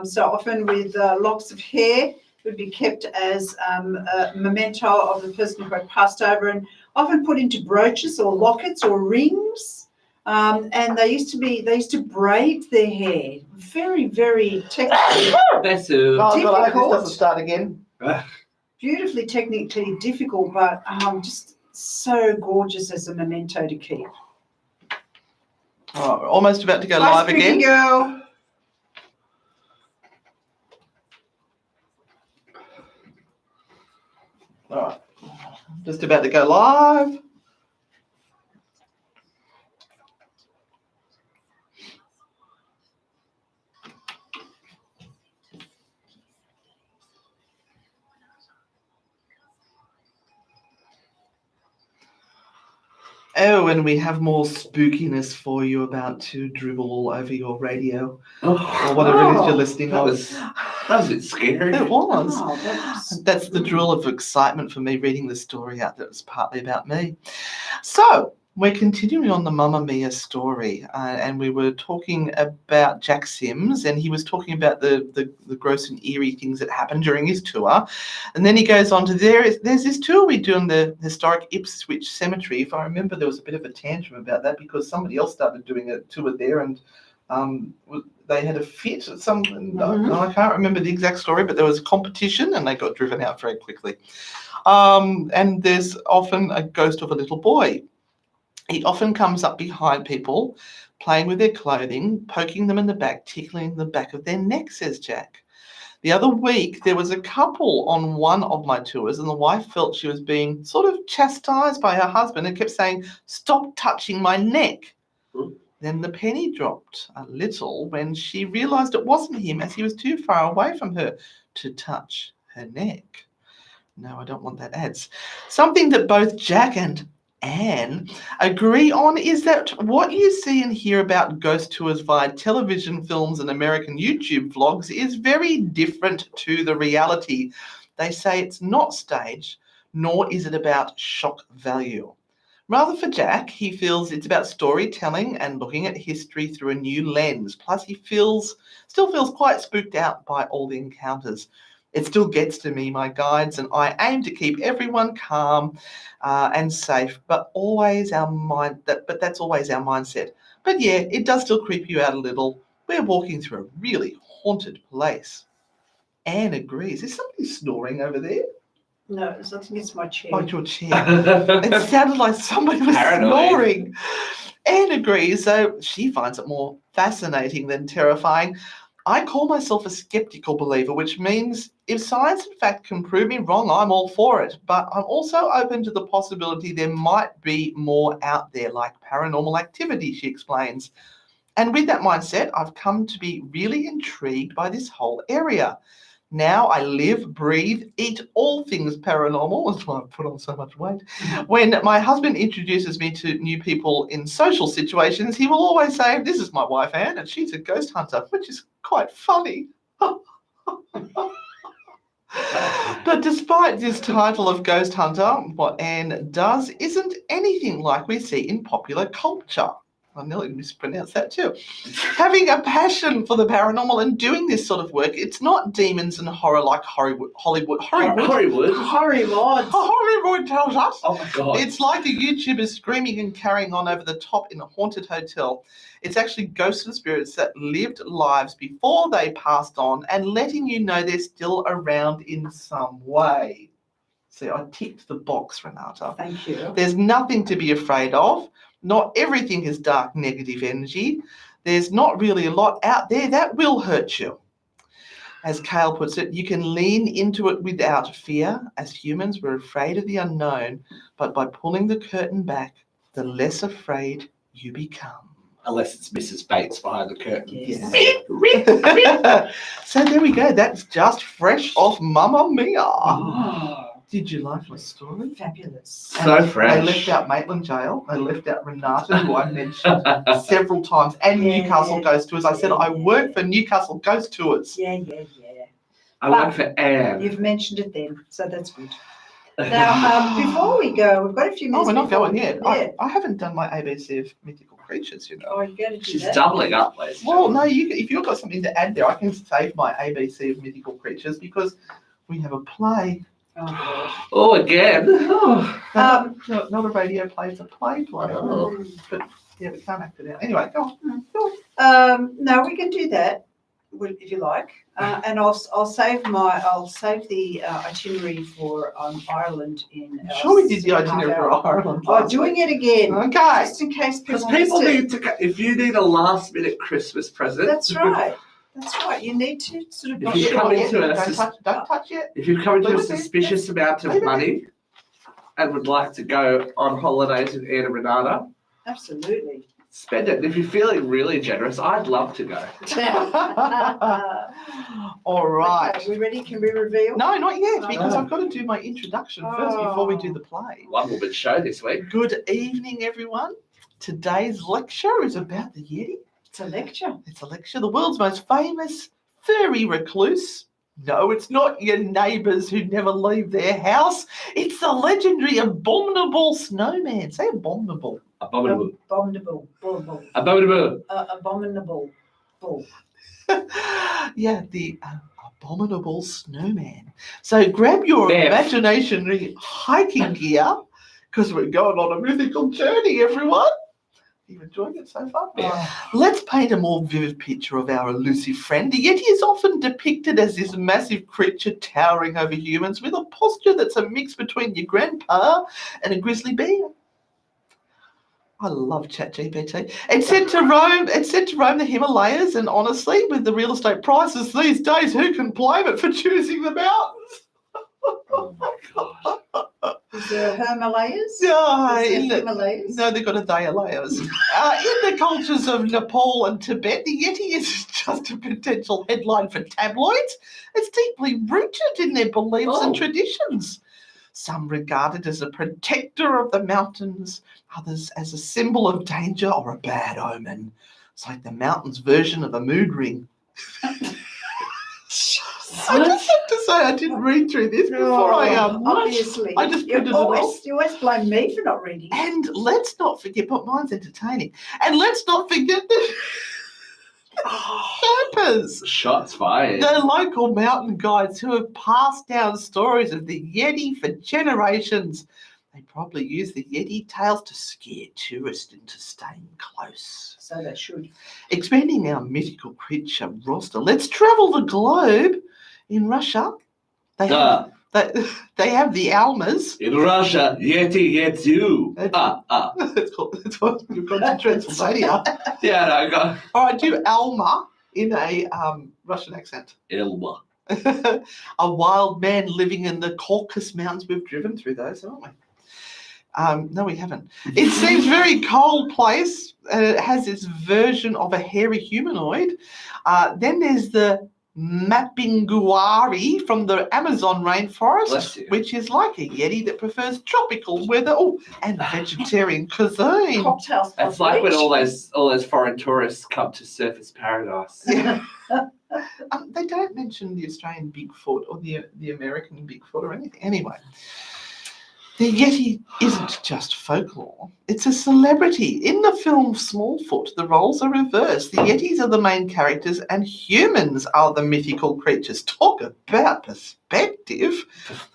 [SPEAKER 3] So often with locks of hair, would be kept as a memento of the person who had passed over, and often put into brooches or lockets or rings. And they used to braid their hair. Very, very technically,
[SPEAKER 2] Besu.
[SPEAKER 1] Oh, God, I hope this
[SPEAKER 3] Difficult.
[SPEAKER 1] doesn't start again.
[SPEAKER 3] beautifully technically difficult, but just so gorgeous as a memento to keep.
[SPEAKER 1] Oh, we're almost about to go
[SPEAKER 3] Bye,
[SPEAKER 1] live
[SPEAKER 3] spooky
[SPEAKER 1] again.
[SPEAKER 3] girl.
[SPEAKER 1] All right. Just about to go live. Oh, and we have more spookiness for you about to dribble all over your radio or whatever it is you're listening
[SPEAKER 2] that
[SPEAKER 1] on.
[SPEAKER 2] was a bit scary.
[SPEAKER 1] It was.
[SPEAKER 3] Oh,
[SPEAKER 1] That's the drill of excitement for me reading the story out that was partly about me. So we're continuing on the Mamma Mia story, and we were talking about Jack Sims, and he was talking about the gross and eerie things that happened during his tour. And then he goes on to there's this tour we do in the historic Ipswich Cemetery. If I remember, there was a bit of a tantrum about that because somebody else started doing a tour there, and they had a fit or something. I can't remember the exact story, but there was a competition and they got driven out very quickly. And there's often a ghost of a little boy. He often comes up behind people, playing with their clothing, poking them in the back, tickling the back of their neck, says Jack. The other week, there was a couple on one of my tours, and the wife felt she was being sort of chastised by her husband and kept saying, "Stop touching my neck." Then the penny dropped a little when she realised it wasn't him, as he was too far away from her to touch her neck. No, I don't want that ads. Something that both Jack and Anne agree on is that what you see and hear about ghost tours via television, films, and American YouTube vlogs is very different to the reality. They say it's not staged, nor is it about shock value. Rather, for Jack, he feels it's about storytelling and looking at history through a new lens. Plus, he still feels quite spooked out by all the encounters. It still gets to me, my guides, and I aim to keep everyone calm and safe, but that's always our mindset. But yeah, it does still creep you out a little. We're walking through a really haunted place. Anne agrees. Is somebody snoring over there?
[SPEAKER 3] No, I think it's my chair.
[SPEAKER 1] Oh, your chair. It sounded like somebody was
[SPEAKER 2] Paranoid.
[SPEAKER 1] snoring. Anne agrees, though she finds it more fascinating than terrifying. I call myself a skeptical believer, which means if science in fact can prove me wrong, I'm all for it. But I'm also open to the possibility there might be more out there, like paranormal activity, she explains. And with that mindset, I've come to be really intrigued by this whole area. Now I live, breathe, eat all things paranormal. That's why I've put on so much weight. When my husband introduces me to new people in social situations, he will always say, "This is my wife, Anne, and she's a ghost hunter," which is quite funny. But despite this title of ghost hunter, what Anne does isn't anything like we see in popular culture. I nearly mispronounced that too. Having a passion for the paranormal and doing this sort of work, it's not demons and horror like Hollywood tells us.
[SPEAKER 2] Oh my God.
[SPEAKER 1] It's like the YouTubers screaming and carrying on over the top in a haunted hotel. It's actually ghosts and spirits that lived lives before they passed on and letting you know they're still around in some way. See, I ticked the box, Renata.
[SPEAKER 3] Thank you.
[SPEAKER 1] There's nothing to be afraid of. Not everything is dark, negative energy. There's not really a lot out there that will hurt you. As Kale puts it, you can lean into it without fear. As humans, we're afraid of the unknown, but by pulling the curtain back, the less afraid you become.
[SPEAKER 2] Unless it's Mrs. Bates behind the curtain.
[SPEAKER 1] Yes. So there we go. That's just fresh off Mamma Mia.
[SPEAKER 3] Oh,
[SPEAKER 1] Did you like my story?
[SPEAKER 3] fabulous.
[SPEAKER 2] So
[SPEAKER 1] And
[SPEAKER 2] fresh.
[SPEAKER 1] They left out Maitland Jail. They left out Renata, who I mentioned several times, and
[SPEAKER 3] Yeah,
[SPEAKER 1] Newcastle
[SPEAKER 3] yeah,
[SPEAKER 1] Ghost Tours. I said I work for Newcastle Ghost Tours.
[SPEAKER 3] Yeah.
[SPEAKER 2] I went for Anne.
[SPEAKER 3] You've mentioned it then, so that's good. Now, before we go, we've got a few minutes.
[SPEAKER 1] Oh, we're not
[SPEAKER 3] before-
[SPEAKER 1] going yet.
[SPEAKER 3] Yeah.
[SPEAKER 1] I haven't done my ABC of mythical creatures, you know.
[SPEAKER 3] Oh, you're going to do
[SPEAKER 2] She's
[SPEAKER 3] that?
[SPEAKER 2] doubling up, ladies. and
[SPEAKER 1] Well,
[SPEAKER 2] gentlemen.
[SPEAKER 1] no, if you've got something to add there, I can save my ABC of mythical creatures because we have a play.
[SPEAKER 3] Oh, God.
[SPEAKER 2] Oh, again. Oh.
[SPEAKER 1] Not a radio play, it's a play.
[SPEAKER 2] Oh.
[SPEAKER 1] But yeah, we can't act it out. Anyway, go on.
[SPEAKER 3] No, we can do that if you like, and I'll save the itinerary for Ireland in.
[SPEAKER 1] I'm sure we did the itinerary for Ireland.
[SPEAKER 3] Oh, doing it again.
[SPEAKER 1] Okay.
[SPEAKER 3] Just in case
[SPEAKER 2] Because
[SPEAKER 3] people
[SPEAKER 2] people
[SPEAKER 3] missed it.
[SPEAKER 2] need to, if you need a last minute Christmas present.
[SPEAKER 3] That's right. That's right. You need to sort of.
[SPEAKER 2] If you come into a
[SPEAKER 1] Don't touch it.
[SPEAKER 2] If you've come into a
[SPEAKER 1] Leave it there.
[SPEAKER 2] suspicious amount
[SPEAKER 1] Leave
[SPEAKER 2] of
[SPEAKER 1] it
[SPEAKER 2] money and would like to go on holidays with Anna Renata,
[SPEAKER 3] Absolutely.
[SPEAKER 2] spend it. If you're feeling really generous, I'd love to go.
[SPEAKER 1] All right.
[SPEAKER 3] Okay, we ready? Can we reveal?
[SPEAKER 1] No, not yet, because
[SPEAKER 2] Oh.
[SPEAKER 1] I've got to do my introduction first before we do the play.
[SPEAKER 2] One woman show this week.
[SPEAKER 1] Good evening, everyone. Today's lecture is about the Yeti.
[SPEAKER 3] It's a lecture.
[SPEAKER 1] It's a lecture. The world's most famous furry recluse. No, it's not your neighbours who never leave their house. It's the legendary abominable snowman. Say abominable.
[SPEAKER 2] Abominable.
[SPEAKER 3] Abominable. Bull.
[SPEAKER 2] Abominable.
[SPEAKER 3] Abominable. Bull.
[SPEAKER 1] Yeah, the abominable snowman. So grab your
[SPEAKER 2] Bev.
[SPEAKER 1] imaginary hiking gear because we're going on a mythical journey, everyone. You enjoying it so far?
[SPEAKER 3] Oh,
[SPEAKER 1] Let's paint a more vivid picture of our elusive friend. The Yeti is often depicted as this massive creature towering over humans with a posture that's a mix between your grandpa and a grizzly bear. I love ChatGPT. It's said to roam the Himalayas, and honestly, with the real estate prices these days, who can blame it for choosing the mountains?
[SPEAKER 2] Oh my gosh.
[SPEAKER 3] is there Himalayas?
[SPEAKER 1] No,
[SPEAKER 3] Is there Himalayas?
[SPEAKER 1] no, they've got a day of layers. In the cultures of Nepal and Tibet, the Yeti is just a potential headline for tabloids. It's deeply rooted in their beliefs and traditions. Some regard it as a protector of the mountains, others as a symbol of danger or a bad omen. It's like the mountains' version of a mood ring. I just have to say I didn't read through this before I
[SPEAKER 3] obviously.
[SPEAKER 1] I just printed it off.
[SPEAKER 3] You always blame me for not reading.
[SPEAKER 1] And let's not forget, but mine's entertaining. And let's not forget the Sherpas,
[SPEAKER 2] Shots fired.
[SPEAKER 1] the local mountain guides who have passed down stories of the Yeti for generations. They probably use the Yeti tales to scare tourists into staying close.
[SPEAKER 3] So they should.
[SPEAKER 1] Expanding our mythical creature roster, let's travel the globe. In Russia, they have the Almas.
[SPEAKER 2] In Russia, Yeti gets you.
[SPEAKER 1] It's what you've gone to Transylvania.
[SPEAKER 2] Yeah, no, I got
[SPEAKER 1] All right, do Alma in a Russian accent.
[SPEAKER 2] Elma.
[SPEAKER 1] A wild man living in the Caucasus Mountains. We've driven through those, haven't we? No, we haven't. It seems very cold place. It has its version of a hairy humanoid. Then there's the Mapinguari from the Amazon
[SPEAKER 2] Bless
[SPEAKER 1] rainforest,
[SPEAKER 2] you.
[SPEAKER 1] which is like a Yeti that prefers tropical weather and vegetarian cuisine.
[SPEAKER 3] Cocktails.
[SPEAKER 2] That's like when all those foreign tourists come to Surfers Paradise.
[SPEAKER 1] Yeah. They don't mention the Australian Bigfoot or the American Bigfoot or anything. Anyway, the Yeti isn't just folklore. It's a celebrity. In the film Smallfoot, the roles are reversed. The Yetis are the main characters and humans are the mythical creatures. Talk about perspective.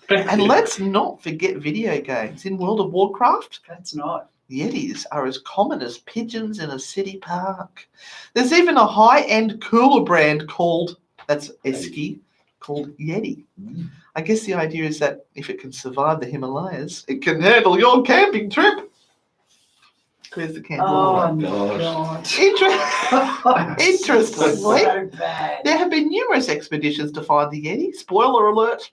[SPEAKER 1] And let's not forget video games. In World of Warcraft,
[SPEAKER 3] That's not.
[SPEAKER 1] Yetis are as common as pigeons in a city park. There's even a high-end cooler brand called Esky, called Yeti. I guess the idea is that if it can survive the Himalayas, it can handle your camping trip. Where's the candle?
[SPEAKER 3] Oh,
[SPEAKER 2] my
[SPEAKER 3] God.
[SPEAKER 1] Interestingly,
[SPEAKER 3] So bad.
[SPEAKER 1] there have been numerous expeditions to find the Yeti. Spoiler alert,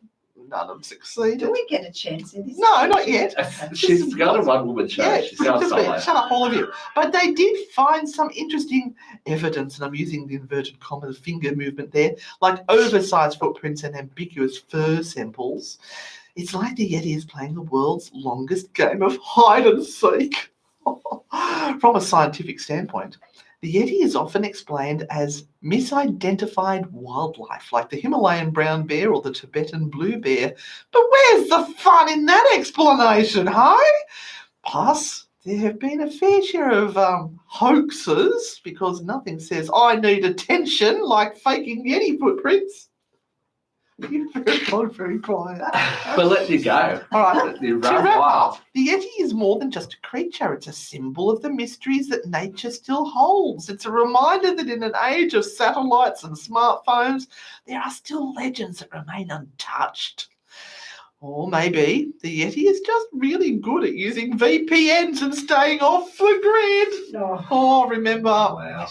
[SPEAKER 1] none of them succeeded.
[SPEAKER 3] Do we get a chance in this?
[SPEAKER 1] No, not yet.
[SPEAKER 2] She's got a one-woman show.
[SPEAKER 1] Yeah,
[SPEAKER 2] She's got
[SPEAKER 1] just a bit.
[SPEAKER 2] solo.
[SPEAKER 1] Shut up, all of you. But they did find some interesting evidence, and I'm using the inverted commas finger movement there, like oversized footprints and ambiguous fur samples. It's like the Yeti is playing the world's longest game of hide and seek. From a scientific standpoint, the Yeti is often explained as misidentified wildlife, like the Himalayan brown bear or the Tibetan blue bear. But where's the fun in that explanation, hey? Plus, there have been a fair share of hoaxes because nothing says I need attention like faking Yeti footprints. You've gone very quiet.
[SPEAKER 2] But let you go.
[SPEAKER 1] All right.
[SPEAKER 2] Let you
[SPEAKER 1] To
[SPEAKER 2] run
[SPEAKER 1] wrap
[SPEAKER 2] wild.
[SPEAKER 1] up, the Yeti is more than just a creature. It's a symbol of the mysteries that nature still holds. It's a reminder that in an age of satellites and smartphones, there are still legends that remain untouched. Or maybe the Yeti is just really good at using VPNs and staying off the grid.
[SPEAKER 3] Oh,
[SPEAKER 1] Oh, remember.
[SPEAKER 2] Wow.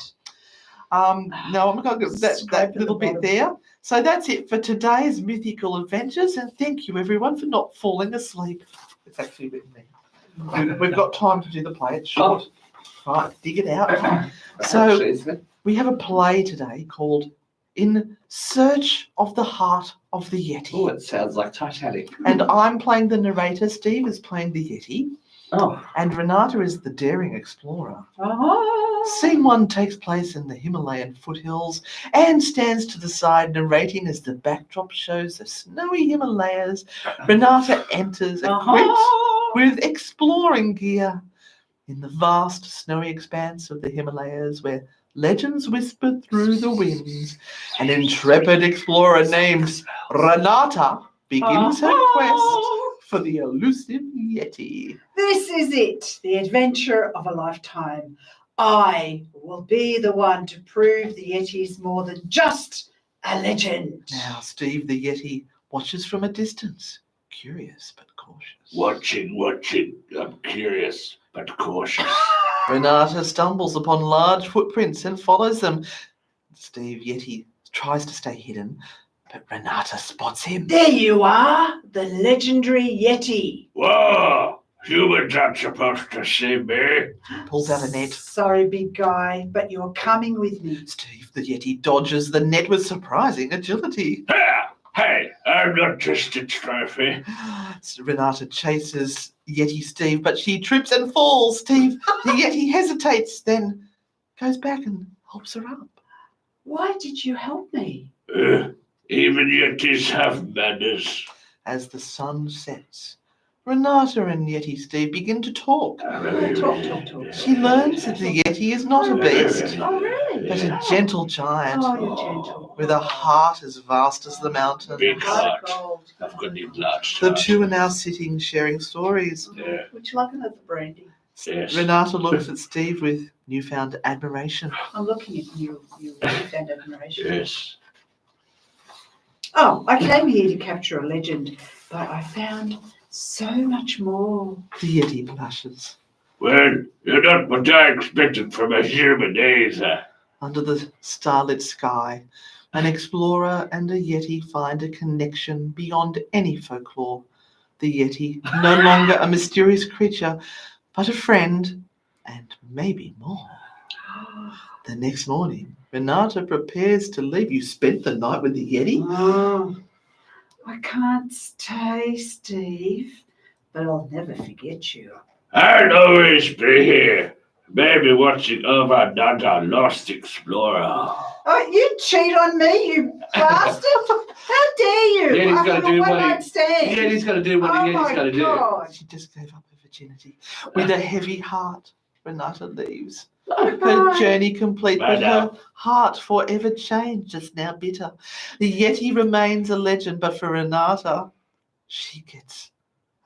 [SPEAKER 1] No, I'm going to get that
[SPEAKER 3] Scraping the
[SPEAKER 1] little bit
[SPEAKER 3] bottom.
[SPEAKER 1] there. So that's it for today's mythical adventures, and thank you everyone for not falling asleep. It's actually written there. We've got time to do the play. It's short. Right, dig it out. So we have a play today called In Search of the Heart of the Yeti.
[SPEAKER 2] Oh, it sounds like Titanic.
[SPEAKER 1] And I'm playing the narrator. Steve is playing the Yeti.
[SPEAKER 2] Oh.
[SPEAKER 1] And Renata is the daring explorer.
[SPEAKER 3] oh.
[SPEAKER 1] Scene 1 takes place in the Himalayan foothills and stands to the side narrating as the backdrop shows the snowy Himalayas. Renata enters equipped with exploring gear in the vast snowy expanse of the Himalayas where legends whisper through the winds. An intrepid explorer named Renata begins her quest for the elusive Yeti.
[SPEAKER 3] This is it, the adventure of a lifetime. I will be the one to prove the Yeti is more than just a legend.
[SPEAKER 1] Now, Steve the Yeti watches from a distance, curious but cautious.
[SPEAKER 2] Watching. I'm curious but cautious.
[SPEAKER 1] Renata stumbles upon large footprints and follows them. Steve Yeti tries to stay hidden, but Renata spots him.
[SPEAKER 3] There you are, the legendary Yeti.
[SPEAKER 2] Whoa! Humans aren't supposed to see me.
[SPEAKER 1] Pulls out a net.
[SPEAKER 3] Sorry, big guy, but you're coming with me.
[SPEAKER 1] Steve the Yeti dodges the net with surprising agility.
[SPEAKER 2] Hey, I'm not just a trophy.
[SPEAKER 1] Renata chases Yeti Steve, but she trips and falls. Steve, the Yeti hesitates, then goes back and helps her up.
[SPEAKER 3] Why did you help me?
[SPEAKER 2] Even Yetis have manners.
[SPEAKER 1] As the sun sets, Renata and Yeti Steve begin to talk.
[SPEAKER 3] Talk.
[SPEAKER 1] She learns that the Yeti is not a beast,
[SPEAKER 3] Oh, really?
[SPEAKER 1] but a gentle giant
[SPEAKER 3] Oh, you're gentle.
[SPEAKER 1] with a heart as vast as the mountain.
[SPEAKER 2] Big
[SPEAKER 3] Heart of
[SPEAKER 2] heart.
[SPEAKER 3] gold.
[SPEAKER 2] I've got a large
[SPEAKER 1] The
[SPEAKER 2] heart.
[SPEAKER 1] two are now sitting, sharing stories.
[SPEAKER 2] Yeah.
[SPEAKER 3] Would you like another brandy?
[SPEAKER 2] Yes.
[SPEAKER 1] Renata looks at Steve with newfound admiration.
[SPEAKER 3] I'm looking at you and admiration.
[SPEAKER 2] Yes.
[SPEAKER 3] Oh, I came here to capture a legend, but I found so much more.
[SPEAKER 1] The Yeti blushes.
[SPEAKER 2] Well, you're not what I expected from a human either.
[SPEAKER 1] Under the starlit sky, an explorer and a Yeti find a connection beyond any folklore. The Yeti, no longer a mysterious creature, but a friend, and maybe more. The next morning, Renata prepares to leave. You spent the night with the Yeti?
[SPEAKER 3] Oh, I can't stay, Steve, but I'll never forget you.
[SPEAKER 2] I'll always be here. Maybe watching over another lost explorer.
[SPEAKER 3] Oh, you cheat on me, you bastard! How dare you?
[SPEAKER 2] Yeah, he's
[SPEAKER 3] I'm
[SPEAKER 2] gotta
[SPEAKER 3] on
[SPEAKER 2] do
[SPEAKER 3] a
[SPEAKER 2] what he-
[SPEAKER 3] one-night stand.
[SPEAKER 2] Yeah, he's got to do what
[SPEAKER 3] Oh
[SPEAKER 2] he's
[SPEAKER 3] my
[SPEAKER 2] got to do.
[SPEAKER 3] God.
[SPEAKER 1] She just gave up her virginity. With a heavy heart, Renata leaves.
[SPEAKER 3] Goodbye.
[SPEAKER 1] Her journey complete, but
[SPEAKER 2] Bye
[SPEAKER 1] her
[SPEAKER 2] now.
[SPEAKER 1] heart forever changed, just now bitter. The Yeti remains a legend, but for Renata, she gets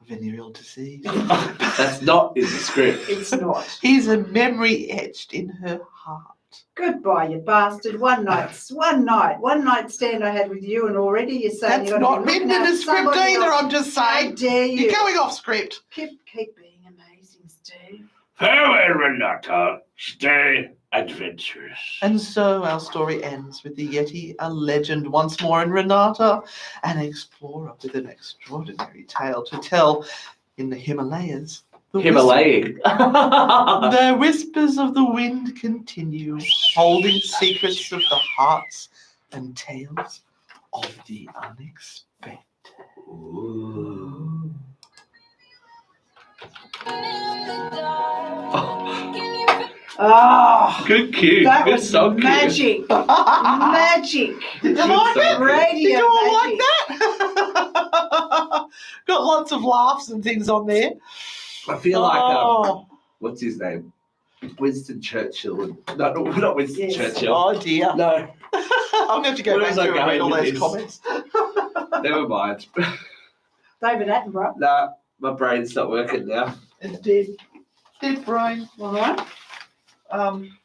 [SPEAKER 1] a venereal disease.
[SPEAKER 2] That's not in the script.
[SPEAKER 3] It's not.
[SPEAKER 1] He's a memory etched in her heart.
[SPEAKER 3] Goodbye, you bastard. One night stand I had with you, and already you're saying
[SPEAKER 1] That's
[SPEAKER 3] you're
[SPEAKER 1] not written in the script either, I'm just
[SPEAKER 3] How
[SPEAKER 1] saying.
[SPEAKER 3] dare you?
[SPEAKER 1] You're going off script.
[SPEAKER 3] Keep being amazing, Steve.
[SPEAKER 2] Farewell, Renata. Stay adventurous.
[SPEAKER 1] And so our story ends with the Yeti, a legend once more, and Renata, an explorer with an extraordinary tale to tell in the Himalayas. The
[SPEAKER 2] Himalayan.
[SPEAKER 1] The whispers of the wind continue, holding secrets of the hearts and tales of the unexpected.
[SPEAKER 2] Ooh.
[SPEAKER 3] Oh,
[SPEAKER 2] Good cue.
[SPEAKER 3] that
[SPEAKER 2] Good
[SPEAKER 3] was
[SPEAKER 2] song cue.
[SPEAKER 3] magic. Magic.
[SPEAKER 1] Did you
[SPEAKER 2] Good
[SPEAKER 1] like it?
[SPEAKER 2] song.
[SPEAKER 3] Radio
[SPEAKER 1] Did you all
[SPEAKER 3] magic.
[SPEAKER 1] like that? Got lots of laughs and things on there.
[SPEAKER 2] I feel like
[SPEAKER 1] Oh.
[SPEAKER 2] what's his name? Winston Churchill. And, no, not Winston
[SPEAKER 3] Yes.
[SPEAKER 2] Churchill.
[SPEAKER 1] Oh dear.
[SPEAKER 2] No,
[SPEAKER 1] I'm going to have to go
[SPEAKER 2] Where
[SPEAKER 1] back
[SPEAKER 2] was I
[SPEAKER 1] through and read all
[SPEAKER 2] going
[SPEAKER 1] those
[SPEAKER 2] with
[SPEAKER 1] comments.
[SPEAKER 2] never mind.
[SPEAKER 3] David Attenborough.
[SPEAKER 2] Nah, my brain's not working now.
[SPEAKER 1] It's dead. Dead brain.
[SPEAKER 3] All right.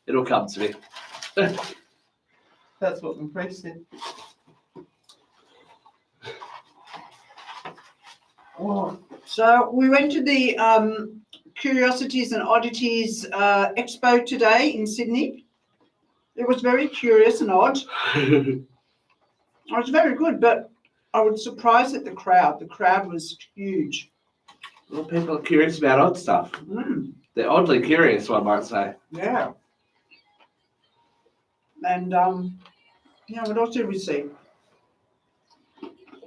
[SPEAKER 2] It'll come to me.
[SPEAKER 1] That's what the press said.
[SPEAKER 3] Oh. So we went to the Curiosities and Oddities Expo today in Sydney. It was very curious and odd. It was very good, but I was surprised at the crowd. The crowd was huge.
[SPEAKER 2] Well, people are curious about odd stuff. They're oddly curious, one might say.
[SPEAKER 3] Yeah. And what else did we see?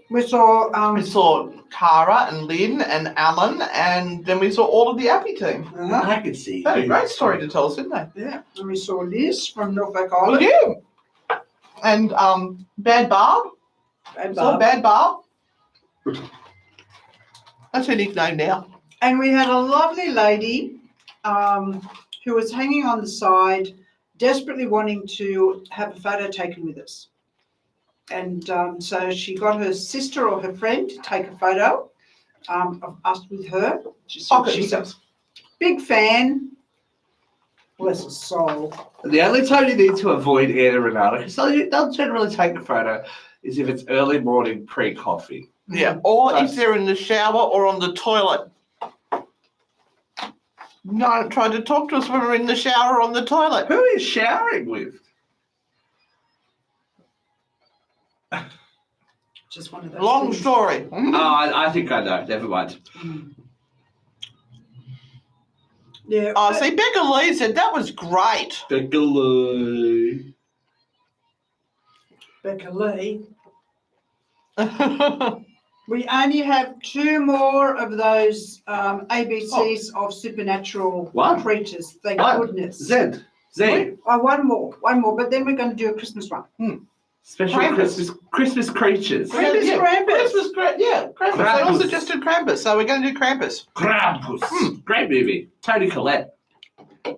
[SPEAKER 3] We saw
[SPEAKER 1] We saw Cara and Lynn and Alan, and then we saw all of the Appy team.
[SPEAKER 2] I can see.
[SPEAKER 1] They had a great story to tell us, didn't they?
[SPEAKER 3] yeah, and we saw Liz from Norfolk
[SPEAKER 1] Oh,
[SPEAKER 3] Island.
[SPEAKER 1] yeah. And Bad Barb.
[SPEAKER 3] And,
[SPEAKER 1] Saw Bad Barb. That's her nickname now.
[SPEAKER 3] and we had a lovely lady who was hanging on the side, desperately wanting to have a photo taken with us. And so she got her sister or her friend to take a photo of us with her. She's a big fan. Bless her soul.
[SPEAKER 2] The only time you need to avoid Anna Renata, because they'll generally take a photo, is if it's early morning pre-coffee.
[SPEAKER 1] Yeah, or
[SPEAKER 2] That's-
[SPEAKER 1] if they're in the shower or on the toilet. No, don't try to talk to us when we're in the shower or on the toilet.
[SPEAKER 2] Who are you showering with?
[SPEAKER 3] Just one of those
[SPEAKER 1] Long
[SPEAKER 3] things.
[SPEAKER 1] story.
[SPEAKER 2] Oh, I think I know. Never mind.
[SPEAKER 3] Yeah.
[SPEAKER 1] Oh, see, Becca Lee said that was great.
[SPEAKER 2] Becca Lee.
[SPEAKER 3] Becca Lee. We only have 2 more of those ABCs of supernatural
[SPEAKER 2] One.
[SPEAKER 3] creatures. Thank
[SPEAKER 2] One.
[SPEAKER 3] goodness.
[SPEAKER 2] Z.
[SPEAKER 3] Oh, one more, but then we're going to do a Christmas one.
[SPEAKER 2] Special
[SPEAKER 1] Krampus.
[SPEAKER 2] Christmas creatures.
[SPEAKER 3] Krampus,
[SPEAKER 1] Yeah,
[SPEAKER 3] Krampus.
[SPEAKER 1] Christmas, yeah, Krampus. They all
[SPEAKER 2] Krampus.
[SPEAKER 1] suggested Krampus, so we're going to do Krampus.
[SPEAKER 2] Krampus. Great movie. Tony Collette.
[SPEAKER 1] Bit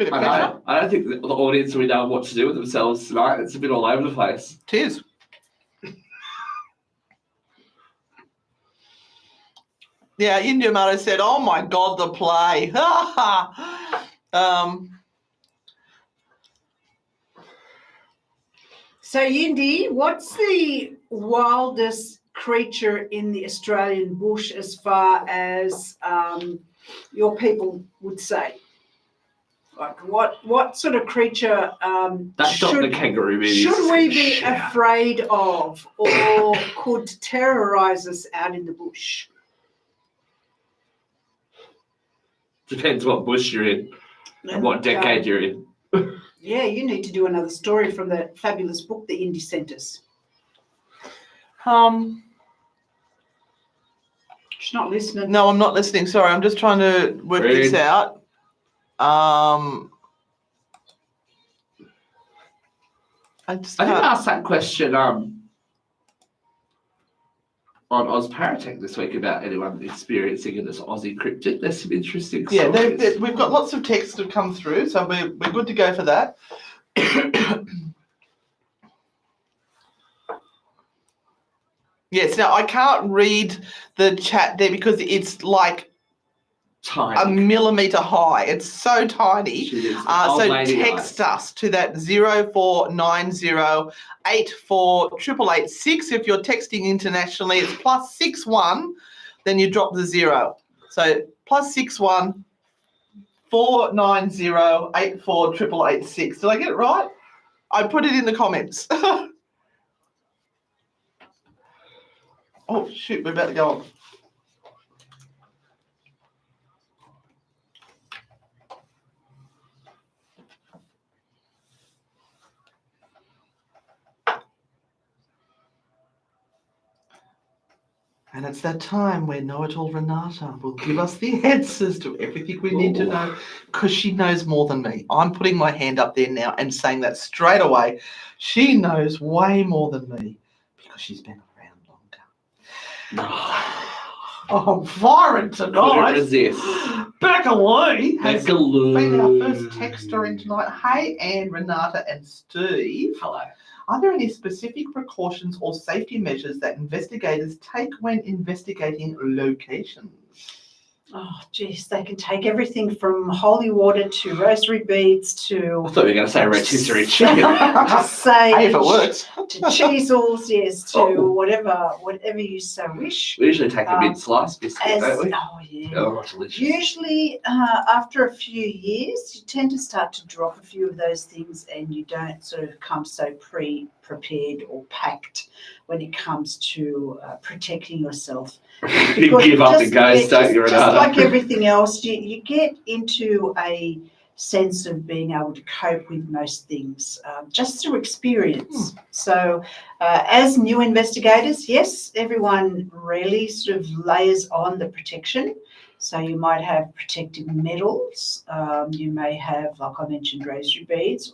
[SPEAKER 1] of
[SPEAKER 2] I
[SPEAKER 1] pressure.
[SPEAKER 2] know. I don't think the audience will know what to do with themselves tonight. It's a bit all over the place.
[SPEAKER 1] Cheers. Yeah, India Mother said, "Oh my God, the play."
[SPEAKER 3] So, Yindi, what's the wildest creature in the Australian bush as far as your people would say? Like, what sort of creature
[SPEAKER 2] That's not the kangaroo movie.
[SPEAKER 3] should we be
[SPEAKER 2] Shit.
[SPEAKER 3] afraid of or could terrorise us out in the bush?
[SPEAKER 2] Depends what bush you're in and what decade you're in.
[SPEAKER 3] Yeah, you need to do another story from that fabulous book that Indy sent us. She's not listening.
[SPEAKER 1] No, I'm not listening. Sorry, I'm just trying to work this
[SPEAKER 2] Rude.
[SPEAKER 1] out. I just
[SPEAKER 2] I didn't
[SPEAKER 1] can't.
[SPEAKER 2] ask that question on Oz Paratech this week about anyone experiencing this Aussie cryptid. There's some interesting
[SPEAKER 1] Yeah,
[SPEAKER 2] stories.
[SPEAKER 1] we've got lots of texts that have come through, so we're good to go for that. Yes, now I can't read the chat there because it's like a
[SPEAKER 2] Tiny.
[SPEAKER 1] millimetre high. It's so tiny.
[SPEAKER 2] She is.
[SPEAKER 1] So
[SPEAKER 2] Old lady
[SPEAKER 1] text
[SPEAKER 2] eyes.
[SPEAKER 1] us to that 0490848886. If you're texting internationally, it's +61, then you drop the 0. So +61 490848886. Did I get it right? I put it in the comments. Oh shoot, we're about to go on. And it's that time where Know-It-All Renata will give us the answers to everything we need to
[SPEAKER 2] Ooh.
[SPEAKER 1] know, because she knows more than me. I'm putting my hand up there now and saying that straight away. She knows way more than me because she's been around longer. Oh, I'm firing
[SPEAKER 2] Couldn't
[SPEAKER 1] tonight.
[SPEAKER 2] resist.
[SPEAKER 1] Becca Lee has
[SPEAKER 2] Becca Lee.
[SPEAKER 1] been our first texter in tonight. Hey, Anne, Renata, and Steve.
[SPEAKER 2] Hello.
[SPEAKER 1] Are there any specific precautions or safety measures that investigators take when investigating locations?
[SPEAKER 3] Oh, geez, they can take everything from holy water to rosary beads
[SPEAKER 2] I
[SPEAKER 3] to
[SPEAKER 2] thought you were going to say rotisserie chicken.
[SPEAKER 3] to sage,
[SPEAKER 1] Hey, if it works.
[SPEAKER 3] to cheesels, yes, to
[SPEAKER 2] Oh.
[SPEAKER 3] whatever you so wish.
[SPEAKER 2] We usually take a mid-slice biscuit, don't we?
[SPEAKER 3] Oh yeah.
[SPEAKER 2] Oh, delicious.
[SPEAKER 3] Usually, after a few years, you tend to start to drop a few of those things, and you don't sort of come so prepared or packed when it comes to protecting yourself.
[SPEAKER 2] You give up the ghost, don't you,
[SPEAKER 3] Just
[SPEAKER 2] Renata?
[SPEAKER 3] like everything else, you get into a sense of being able to cope with most things just through experience. So as new investigators, yes, everyone really sort of layers on the protection. So you might have protective medals, you may have, like I mentioned, rosary beads,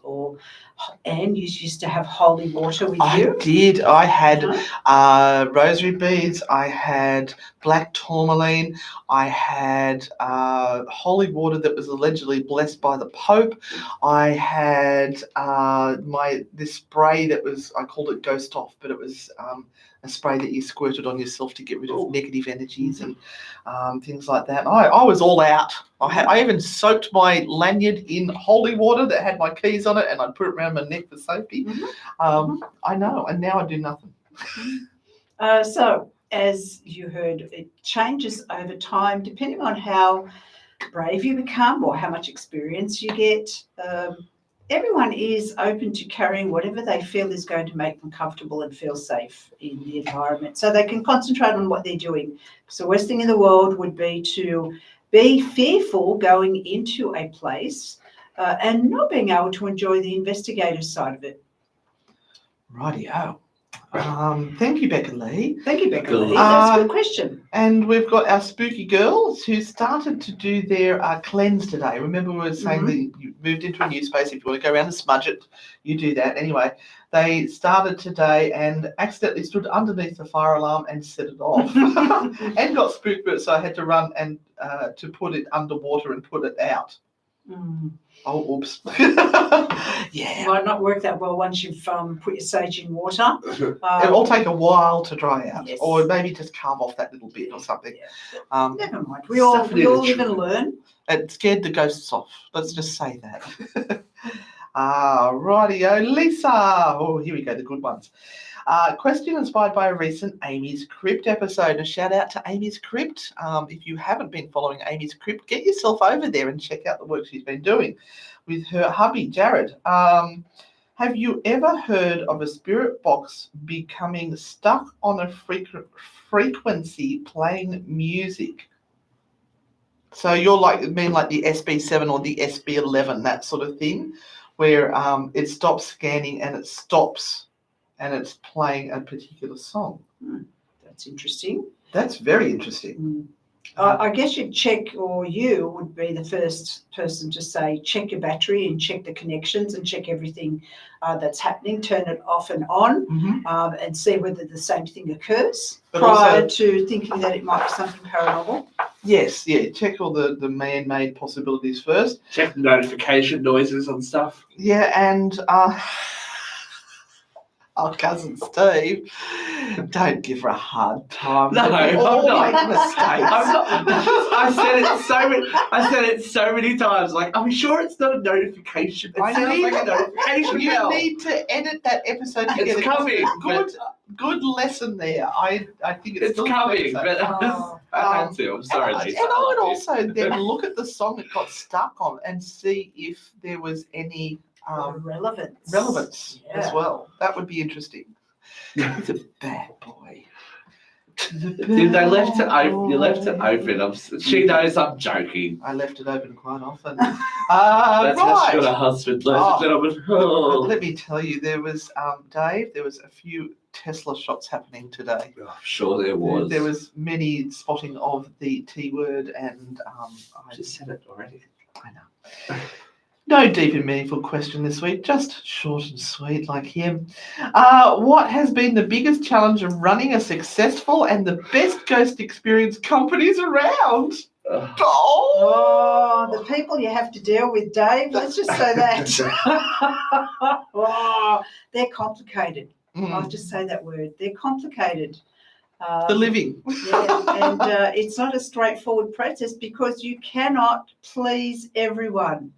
[SPEAKER 3] and you used to have holy water with
[SPEAKER 1] I
[SPEAKER 3] you.
[SPEAKER 1] did. I had
[SPEAKER 3] Uh-huh.
[SPEAKER 1] rosary beads. I had black tourmaline. I had holy water that was allegedly blessed by the Pope. I had this spray that was, I called it Ghost Off, but it was a spray that you squirted on yourself to get rid of negative energies and things like that. I was all out. I even soaked my lanyard in holy water that had my keys on it, and I'd put it around my neck for safety. I know, and now I do nothing.
[SPEAKER 3] So, as you heard, it changes over time depending on how brave you become or how much experience you get. Everyone is open to carrying whatever they feel is going to make them comfortable and feel safe in the environment, so they can concentrate on what they're doing. So the worst thing in the world would be to be fearful going into a place and not being able to enjoy the investigative side of it.
[SPEAKER 1] Rightio. Thank you, Becca Lee.
[SPEAKER 3] Thank you, Becca Lee. That's a good question.
[SPEAKER 1] And we've got our spooky girls who started to do their cleanse today. Remember we were saying that you moved into a new space. If you want to go around and smudge it, you do that. Anyway, they started today and accidentally stood underneath the fire alarm and set it off and got spooked, so I had to run and to put it underwater and put it out. Oh, oops. Yeah.
[SPEAKER 3] Might not work that well once you've put your sage in water.
[SPEAKER 1] It'll take a while to dry out,
[SPEAKER 3] Yes.
[SPEAKER 1] or maybe just carve off that little bit or something.
[SPEAKER 3] Yeah. Never mind. We all live and learn.
[SPEAKER 1] It scared the ghosts off. Let's just say that. Rightio, Lisa. Oh, here we go, the good ones. Question inspired by a recent Amy's Crypt episode. A shout out to Amy's Crypt. If you haven't been following Amy's Crypt, get yourself over there and check out the work she's been doing with her hubby, Jared. Have you ever heard of a spirit box becoming stuck on a frequency playing music? So you're like the SB7 or the SB11, that sort of thing, where it stops scanning and it stops and it's playing a particular song.
[SPEAKER 3] That's interesting.
[SPEAKER 1] That's very interesting.
[SPEAKER 3] I guess you'd check, or you would be the first person to say, check your battery and check the connections and check everything that's happening, turn it off and on, and see whether the same thing occurs prior to thinking that it might be something paranormal.
[SPEAKER 1] Yes, yeah, check all the man-made possibilities first.
[SPEAKER 2] Check the notification noises and stuff.
[SPEAKER 1] Yeah, and our cousin Steve, don't give her a hard time.
[SPEAKER 2] No, I'm not.
[SPEAKER 1] Make mistakes.
[SPEAKER 2] I said it so many times. Like, I'm sure it's not a notification. It sounds like a notification
[SPEAKER 1] You
[SPEAKER 2] bell.
[SPEAKER 1] need to edit that episode together.
[SPEAKER 2] It's coming.
[SPEAKER 1] Good lesson there. I think it's still
[SPEAKER 2] coming, but I had to. I'm sorry, Lisa.
[SPEAKER 1] And I would also then look at the song it got stuck on and see if there was any relevance as well. That would be interesting. He's a bad boy.
[SPEAKER 2] Dude, they left it open. You left it open. She knows I'm joking.
[SPEAKER 1] I left it open quite often.
[SPEAKER 2] That's how she got
[SPEAKER 1] Right.
[SPEAKER 2] a husband, ladies and gentlemen. Oh.
[SPEAKER 1] Let me tell you, there was Dave. There was a few Tesla shots happening today.
[SPEAKER 2] I'm sure there was.
[SPEAKER 1] There was many spotting of the T word, and
[SPEAKER 2] I just said it already.
[SPEAKER 1] I know. No deep and meaningful question this week, just short and sweet like him. What has been the biggest challenge of running a successful and the best ghost experience companies around?
[SPEAKER 2] Ugh.
[SPEAKER 3] Oh, the people you have to deal with, Dave. Let's just say that. Oh, they're complicated. I'll just say that word. They're complicated.
[SPEAKER 1] The living.
[SPEAKER 3] Yeah, and it's not a straightforward process because you cannot please everyone.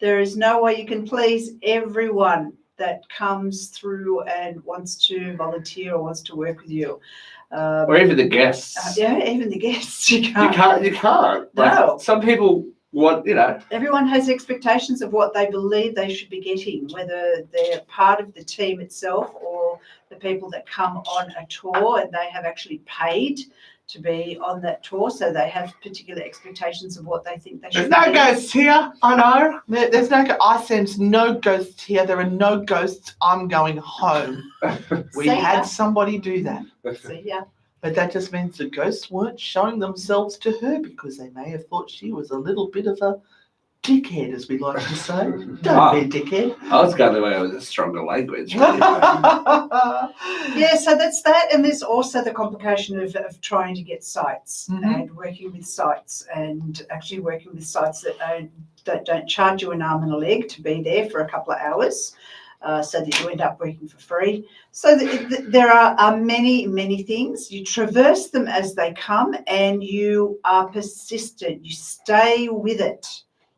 [SPEAKER 3] There is no way you can please everyone that comes through and wants to volunteer or wants to work with you.
[SPEAKER 2] Or even the guests.
[SPEAKER 3] Yeah, even the guests. You
[SPEAKER 2] You
[SPEAKER 3] can't.
[SPEAKER 2] can't.
[SPEAKER 3] No.
[SPEAKER 2] Like, some people want,
[SPEAKER 3] Everyone has expectations of what they believe they should be getting, whether they're part of the team itself or the people that come on a tour and they have actually paid to be on that tour, so they have particular expectations of what they think they should
[SPEAKER 1] There's
[SPEAKER 3] be
[SPEAKER 1] no
[SPEAKER 3] getting.
[SPEAKER 1] ghosts here. I know. There's no. I sense no ghosts here. There are no ghosts. I'm going home. We
[SPEAKER 3] See
[SPEAKER 1] had
[SPEAKER 3] ya.
[SPEAKER 1] somebody do that,
[SPEAKER 3] See, yeah.
[SPEAKER 1] but that just means the ghosts weren't showing themselves to her because they may have thought she was a little bit of a dickhead, as we like to say. Don't be a dickhead.
[SPEAKER 2] I was going the way with a stronger language. Really.
[SPEAKER 3] Yeah, so that's that. And there's also the complication of trying to get sites and working with sites and actually working with sites that don't charge you an arm and a leg to be there for a couple of hours. So that you end up working for free. So there are many, many things. You traverse them as they come and you are persistent. You stay with it.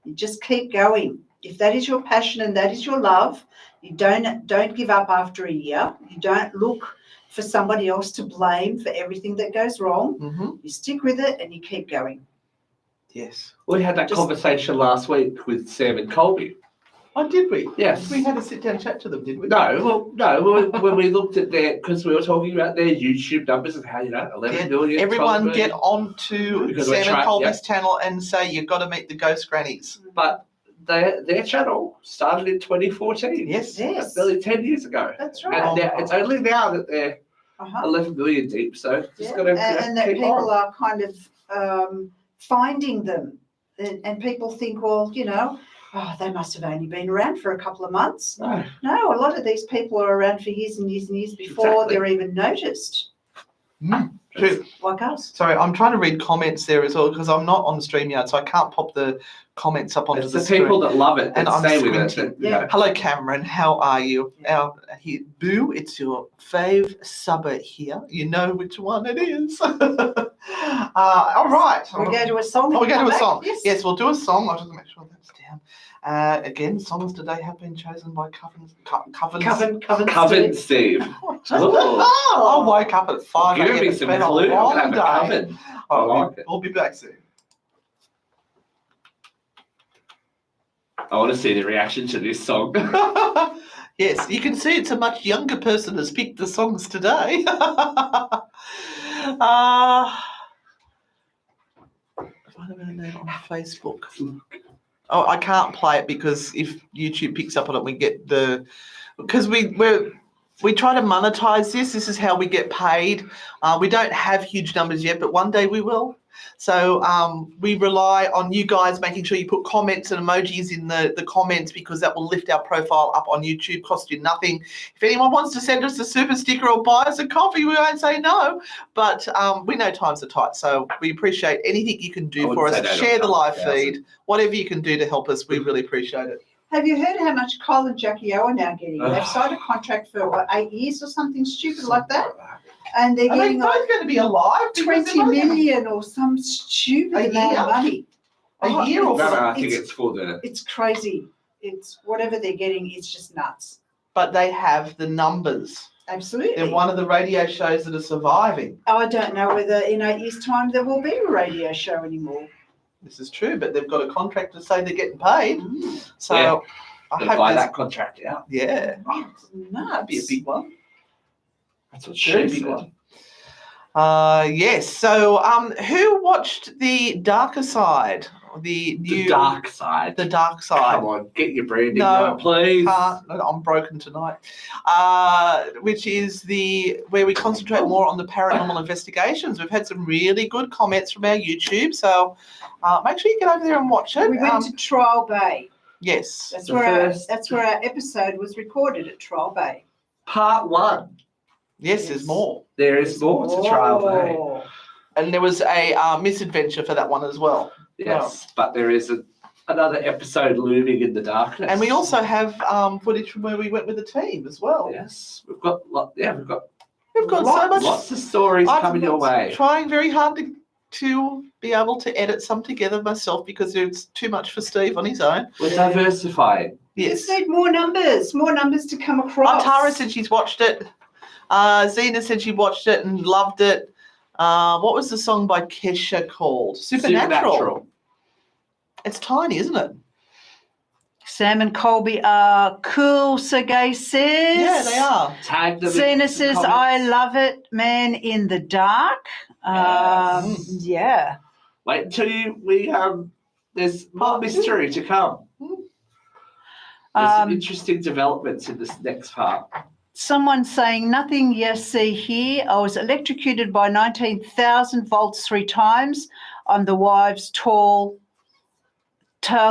[SPEAKER 3] You just keep going. If that is your passion and that is your love, you don't give up after a year. You don't look for somebody else to blame for everything that goes wrong. You stick with it and you keep going.
[SPEAKER 1] Yes.
[SPEAKER 2] We had that conversation last week with Sam and Colby.
[SPEAKER 1] Oh, did we?
[SPEAKER 2] Yes.
[SPEAKER 1] We had a sit down chat to them, did we?
[SPEAKER 2] No. When we looked at because we were talking about their YouTube numbers and how 11 million.
[SPEAKER 1] Everyone
[SPEAKER 2] 12 million.
[SPEAKER 1] get onto
[SPEAKER 2] Because
[SPEAKER 1] Sam and Colby's
[SPEAKER 2] yep.
[SPEAKER 1] channel and say you've got to meet the ghost grannies.
[SPEAKER 2] But their channel started in 2014.
[SPEAKER 1] Yes.
[SPEAKER 2] That's nearly 10 years ago.
[SPEAKER 3] That's right.
[SPEAKER 2] And it's only now that they're 11 million deep. So just got to
[SPEAKER 3] and that
[SPEAKER 2] keep
[SPEAKER 3] people
[SPEAKER 2] on.
[SPEAKER 3] are kind of finding them, and people think, well, they must have only been around for a couple of months. No, a lot of these people are around for years and years and years before they're even noticed.
[SPEAKER 1] True.
[SPEAKER 3] Like us.
[SPEAKER 1] Sorry, I'm trying to read comments there as well because I'm not on StreamYard, so I can't pop the comments up onto
[SPEAKER 2] It's
[SPEAKER 1] the
[SPEAKER 2] the
[SPEAKER 1] screen.
[SPEAKER 2] people that love it
[SPEAKER 1] And
[SPEAKER 2] that
[SPEAKER 1] I'm
[SPEAKER 2] stay with it.
[SPEAKER 1] squinting.
[SPEAKER 3] Yeah.
[SPEAKER 1] Hello, Cameron. How are you? Boo, it's your fave subber here. You know which one it is. All right.
[SPEAKER 3] We go to a song.
[SPEAKER 1] We go to a song.
[SPEAKER 3] Yes.
[SPEAKER 1] We'll do a song. I'll just make sure that's down. Again, songs today have been chosen by Coven
[SPEAKER 2] Steve.
[SPEAKER 1] I woke up at 5
[SPEAKER 2] Give
[SPEAKER 1] a.m.
[SPEAKER 2] me
[SPEAKER 1] It's
[SPEAKER 2] some
[SPEAKER 1] been a
[SPEAKER 2] clue.
[SPEAKER 1] long
[SPEAKER 2] I'm gonna have a
[SPEAKER 1] day.
[SPEAKER 2] Coven. I like it.
[SPEAKER 1] We'll be back soon.
[SPEAKER 2] I want to see the reaction to this song.
[SPEAKER 1] Yes, you can see it's a much younger person has picked the songs today. Find a name on Facebook. Oh, I can't play it because if YouTube picks up on it, we get because we try to monetize this. This is how we get paid. We don't have huge numbers yet, but one day we will. So we rely on you guys making sure you put comments and emojis in the comments because that will lift our profile up on YouTube, cost you nothing. If anyone wants to send us a super sticker or buy us a coffee, we won't say no. But we know times are tight, so we appreciate anything you can do for us. Share the live feed, whatever you can do to help us, we really appreciate it.
[SPEAKER 3] Have you heard how much Kyle and Jackie O are now getting? They've signed a contract for 8 years or something stupid like that. And they're
[SPEAKER 1] Are they
[SPEAKER 3] getting
[SPEAKER 1] both going to be alive?
[SPEAKER 3] 20 million or some stupid amount of money.
[SPEAKER 1] A year or
[SPEAKER 2] No,
[SPEAKER 1] so?
[SPEAKER 2] I think it's for the.
[SPEAKER 3] It's crazy. It's whatever they're getting, it's just nuts.
[SPEAKER 1] But they have the numbers.
[SPEAKER 3] Absolutely.
[SPEAKER 1] They're one of the radio shows that are surviving.
[SPEAKER 3] I don't know whether in 8 years' time there will be a radio show anymore.
[SPEAKER 1] This is true, but they've got a contract to say they're getting paid. So
[SPEAKER 2] Yeah.
[SPEAKER 1] I
[SPEAKER 2] Buy
[SPEAKER 1] hope
[SPEAKER 2] that contract out.
[SPEAKER 1] Yeah.
[SPEAKER 3] It's nuts.
[SPEAKER 1] That'd be a big one.
[SPEAKER 2] That's what
[SPEAKER 1] Very
[SPEAKER 2] she
[SPEAKER 1] big
[SPEAKER 2] said.
[SPEAKER 1] one. Yes. So who watched The Darker Side? The
[SPEAKER 2] dark side.
[SPEAKER 1] The Dark Side.
[SPEAKER 2] Come on, get your branding
[SPEAKER 1] No,
[SPEAKER 2] right, please.
[SPEAKER 1] I'm broken tonight. Which is where we concentrate more on the paranormal investigations. We've had some really good comments from our YouTube, so make sure you get over there and watch it.
[SPEAKER 3] We went to Trial Bay.
[SPEAKER 1] Yes.
[SPEAKER 3] That's
[SPEAKER 2] The
[SPEAKER 3] where
[SPEAKER 2] first-
[SPEAKER 3] that's where our episode was recorded at Trial Bay.
[SPEAKER 2] Part 1.
[SPEAKER 1] Yes, there's more.
[SPEAKER 2] There is more to Trial Bay.
[SPEAKER 3] Oh.
[SPEAKER 1] And there was a misadventure for that one as well.
[SPEAKER 2] Yes, but there is another episode looming in the darkness.
[SPEAKER 1] And we also have footage from where we went with the team as well.
[SPEAKER 2] Yes, we've got
[SPEAKER 1] We've got
[SPEAKER 3] Lots-
[SPEAKER 1] so much.
[SPEAKER 2] lots of stories
[SPEAKER 1] I'm
[SPEAKER 2] coming your way.
[SPEAKER 1] Trying very hard to be able to edit some together myself because it's too much for Steve on his own.
[SPEAKER 2] We're diversifying.
[SPEAKER 3] You
[SPEAKER 1] Yes.
[SPEAKER 3] just need more numbers to come across.
[SPEAKER 1] Tara said she's watched it. Zena said she watched it and loved it. What was the song by Kesha called? Supernatural. It's tiny, isn't it?
[SPEAKER 4] Sam and Colby are cool, Sergey says.
[SPEAKER 1] Yeah, they are.
[SPEAKER 2] Tag them.
[SPEAKER 4] Zena
[SPEAKER 2] in
[SPEAKER 4] says,
[SPEAKER 2] comments.
[SPEAKER 4] I love it, man in the dark. Yeah.
[SPEAKER 2] Wait until there's more mystery to come. There's some interesting developments in this next part.
[SPEAKER 4] Someone saying, nothing you see here. I was electrocuted by 19,000 volts 3 times. I'm the wives' tale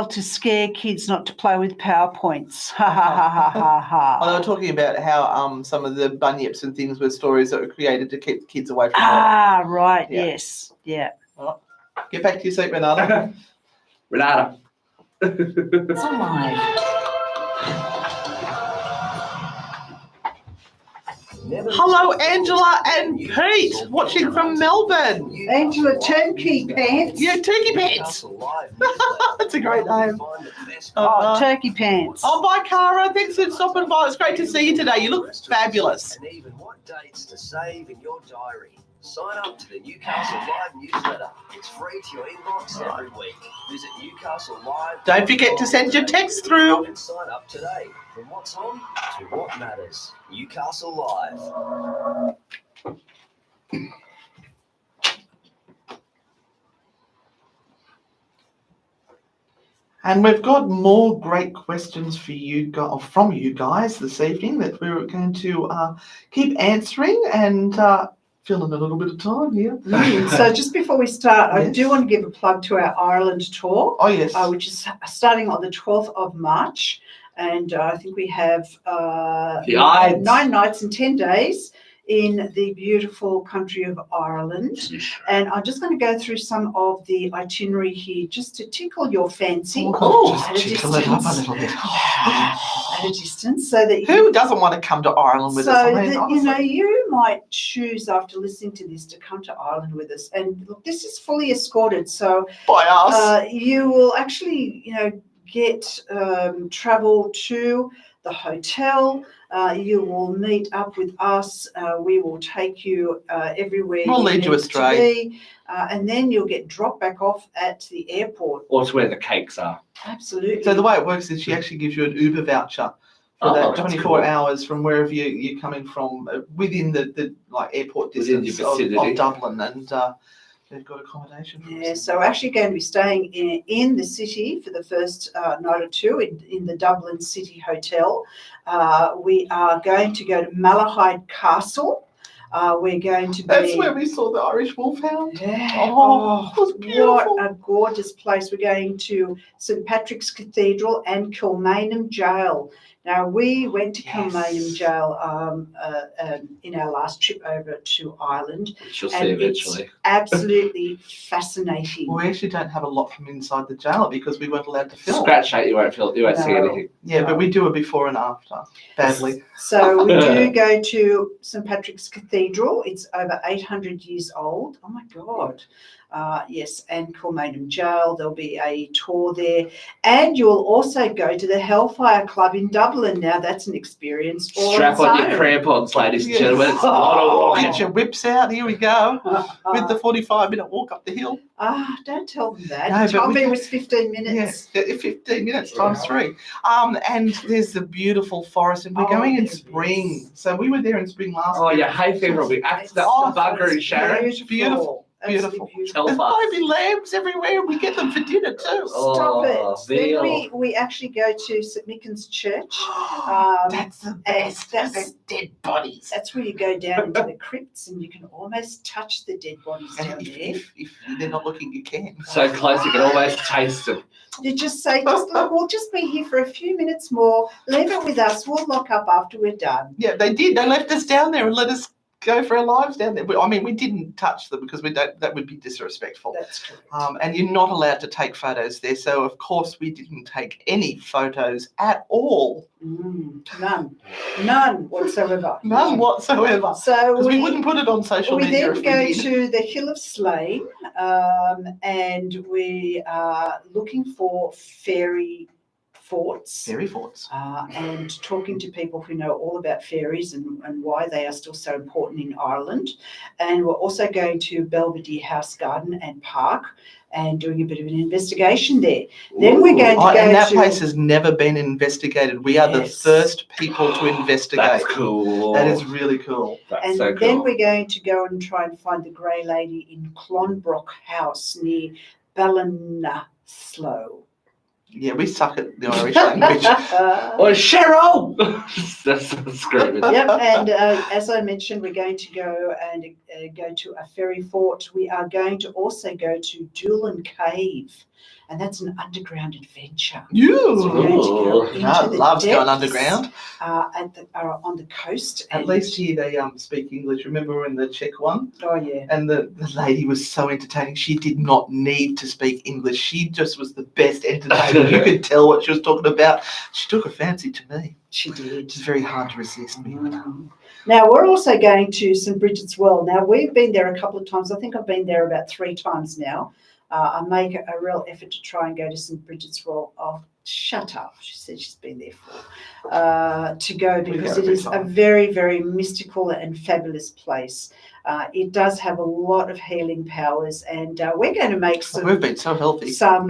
[SPEAKER 4] to scare kids not to play with PowerPoints. Ha ha ha ha ha
[SPEAKER 1] Oh, they
[SPEAKER 4] ha.
[SPEAKER 1] were talking about how some of the bunyips and things were stories that were created to keep kids away from them.
[SPEAKER 4] Ah, right.
[SPEAKER 1] Yeah.
[SPEAKER 4] Yes. Yeah.
[SPEAKER 1] Get back to your seat, Renata.
[SPEAKER 2] Renata.
[SPEAKER 4] It's alive.
[SPEAKER 1] Hello, Angela and Pete, watching from Melbourne.
[SPEAKER 3] Angela Turnkey Pants.
[SPEAKER 1] Yeah, Turkey Pants. That's a great name.
[SPEAKER 4] Oh, turkey pants.
[SPEAKER 1] Oh, bye, Cara. Thanks for stopping by. It's great to see you today. You look fabulous.
[SPEAKER 5] And even what dates to save in your diary. Sign up to the Newcastle Live newsletter. It's free to your inbox every week. Visit Newcastle Live.
[SPEAKER 1] Don't forget to send your text through.
[SPEAKER 5] And sign up today. From what's on to what matters. Newcastle Live.
[SPEAKER 1] And we've got more great questions for you from you guys this evening that we're going to keep answering and filling a little bit of time here.
[SPEAKER 3] So just before we start, I
[SPEAKER 1] Yes.
[SPEAKER 3] do want to give a plug to our Ireland tour,
[SPEAKER 1] Oh, yes.
[SPEAKER 3] which is starting on the 12th of March. And I think we have
[SPEAKER 2] The Ides.
[SPEAKER 3] 9 nights and 10 days in the beautiful country of Ireland. And I'm just going to go through some of the itinerary here just to tickle your fancy. At a
[SPEAKER 1] Just tickle it up a
[SPEAKER 3] distance.
[SPEAKER 1] little bit.
[SPEAKER 3] At a distance, so that
[SPEAKER 1] Who doesn't want to come to Ireland with
[SPEAKER 3] so
[SPEAKER 1] us? I mean,
[SPEAKER 3] that,
[SPEAKER 1] honestly.
[SPEAKER 3] you might choose after listening to this to come to Ireland with us. And look, this is fully escorted, so
[SPEAKER 1] By us.
[SPEAKER 3] you will actually, get travel to the hotel. You will meet up with us. We will take you everywhere.
[SPEAKER 1] We'll lead you
[SPEAKER 3] need to
[SPEAKER 1] astray.
[SPEAKER 3] be, and then you'll get dropped back off at the airport.
[SPEAKER 2] Or to where the cakes are.
[SPEAKER 3] Absolutely.
[SPEAKER 1] So the way it works is she actually gives you an Uber voucher for
[SPEAKER 2] Oh,
[SPEAKER 1] that
[SPEAKER 2] that's
[SPEAKER 1] 24
[SPEAKER 2] cool.
[SPEAKER 1] hours from wherever you're coming from within the airport
[SPEAKER 2] Within
[SPEAKER 1] distance
[SPEAKER 2] your
[SPEAKER 1] of
[SPEAKER 2] vicinity.
[SPEAKER 1] Dublin, and they've got accommodation. For
[SPEAKER 3] Yeah,
[SPEAKER 1] us.
[SPEAKER 3] so we're actually going to be staying in the city for the first night or two in the Dublin City Hotel. We are going to go to Malahide Castle. We're going to be.
[SPEAKER 1] That's where we saw the Irish wolfhound.
[SPEAKER 3] Yeah.
[SPEAKER 1] Oh, it was beautiful.
[SPEAKER 3] What a gorgeous place. We're going to St. Patrick's Cathedral and Kilmainham Jail. Now, we went to
[SPEAKER 1] Yes.
[SPEAKER 3] Kilmainham Jail in our last trip over to Ireland.
[SPEAKER 2] Which you'll see
[SPEAKER 3] And
[SPEAKER 2] eventually.
[SPEAKER 3] it's absolutely fascinating.
[SPEAKER 1] Well, we actually don't have a lot from inside the jail because we weren't allowed to film.
[SPEAKER 2] Scratch that, you won't see
[SPEAKER 3] No.
[SPEAKER 2] anything.
[SPEAKER 1] Yeah, but we do a before and after. Badly.
[SPEAKER 3] So we do go to St. Patrick's Cathedral. It's over 800 years old. Oh my God. Yes, and Kilmainham Jail. There'll be a tour there. And you'll also go to the Hellfire Club in Dublin. Now, that's an experience. all
[SPEAKER 2] Strap
[SPEAKER 3] its
[SPEAKER 2] on your
[SPEAKER 3] own.
[SPEAKER 2] crampons, ladies and
[SPEAKER 1] Yes.
[SPEAKER 2] gentlemen. It's a lot of walking.
[SPEAKER 1] Get your whips out. Here we go. With the 45-minute walk up the hill.
[SPEAKER 3] Don't tell them that.
[SPEAKER 1] No,
[SPEAKER 3] You
[SPEAKER 1] but
[SPEAKER 3] told
[SPEAKER 1] we
[SPEAKER 3] me it
[SPEAKER 1] can-
[SPEAKER 3] was 15 minutes.
[SPEAKER 1] Yeah, 15 minutes times 3. And there's the beautiful forest, and we're
[SPEAKER 3] Oh,
[SPEAKER 1] going in
[SPEAKER 3] there
[SPEAKER 1] spring.
[SPEAKER 3] is.
[SPEAKER 1] So we were there in spring last
[SPEAKER 2] Oh,
[SPEAKER 1] year.
[SPEAKER 2] your hay fever will be acting
[SPEAKER 3] It's
[SPEAKER 2] up the bugger in Sharon.
[SPEAKER 1] It's beautiful. Beautiful.
[SPEAKER 3] beautiful.
[SPEAKER 1] There's
[SPEAKER 2] Tell us.
[SPEAKER 1] baby lambs everywhere, and we get them for dinner too.
[SPEAKER 3] Stop it.
[SPEAKER 2] Veal.
[SPEAKER 3] Then we actually go to St. Michan's Church.
[SPEAKER 1] That's the
[SPEAKER 3] and
[SPEAKER 1] best.
[SPEAKER 3] that's-
[SPEAKER 1] There's dead bodies.
[SPEAKER 3] That's where you go down into the crypts and you can almost touch the dead bodies down
[SPEAKER 1] And
[SPEAKER 3] there.
[SPEAKER 1] if they're not looking, you can.
[SPEAKER 2] So close you can almost taste them.
[SPEAKER 3] You just say, look, we'll just be here for a few minutes more. Leave it with us. We'll lock up after we're done.
[SPEAKER 1] Yeah, they did. They left us down there and let us go for our lives down there. I mean, we didn't touch them because we don't. That would be disrespectful.
[SPEAKER 3] That's true.
[SPEAKER 1] And you're not allowed to take photos there. So of course we didn't take any photos at all.
[SPEAKER 3] None whatsoever.
[SPEAKER 1] None whatsoever.
[SPEAKER 3] So
[SPEAKER 1] Because we wouldn't put it on social
[SPEAKER 3] we
[SPEAKER 1] media
[SPEAKER 3] then
[SPEAKER 1] if we
[SPEAKER 3] go
[SPEAKER 1] did.
[SPEAKER 3] to the Hill of Slane, and we are looking for fairy forts.
[SPEAKER 1] Fairy forts.
[SPEAKER 3] And talking to people who know all about fairies and why they are still so important in Ireland. And we're also going to Belvedere House Garden and Park and doing a bit of an investigation there. Then we're going to go
[SPEAKER 1] and that
[SPEAKER 3] to...
[SPEAKER 1] place has never been investigated. We are the
[SPEAKER 3] Yes.
[SPEAKER 1] first people to investigate.
[SPEAKER 2] That's cool.
[SPEAKER 1] That is really cool.
[SPEAKER 2] That's
[SPEAKER 3] And
[SPEAKER 2] so
[SPEAKER 3] then
[SPEAKER 2] cool.
[SPEAKER 3] we're going to go and try and find the Grey Lady in Clonbrook House near Ballinasloe.
[SPEAKER 1] Yeah, we suck at the Irish language.
[SPEAKER 2] Oh, Cheryl! That's screaming.
[SPEAKER 3] Yep, and as I mentioned, we're going to go and go to a fairy fort. We are going to also go to Doolan Cave, and that's an underground adventure.
[SPEAKER 1] You.
[SPEAKER 3] So we're going to go
[SPEAKER 2] Ooh.
[SPEAKER 3] into
[SPEAKER 1] No,
[SPEAKER 3] the
[SPEAKER 1] loves going
[SPEAKER 3] depths,
[SPEAKER 1] underground.
[SPEAKER 3] on the coast.
[SPEAKER 1] At
[SPEAKER 3] and-
[SPEAKER 1] least here they speak English. Remember we're in the Czech one?
[SPEAKER 3] Oh yeah.
[SPEAKER 1] And the lady was so entertaining. She did not need to speak English. She just was the best entertainer. You could tell what she was talking about. She took a fancy to me.
[SPEAKER 3] She did.
[SPEAKER 1] It's very hard to resist me.
[SPEAKER 3] Now, we're also going to St. Bridget's Well. Now, we've been there a couple of times. I think I've been there about 3 times now. I make a real effort to try and go to St. Bridget's Well. Oh, shut up. She said she's been there to go because it
[SPEAKER 1] every
[SPEAKER 3] is a
[SPEAKER 1] time.
[SPEAKER 3] very, very mystical and fabulous place. It does have a lot of healing powers, and we're going to make
[SPEAKER 1] We've been so healthy.
[SPEAKER 3] some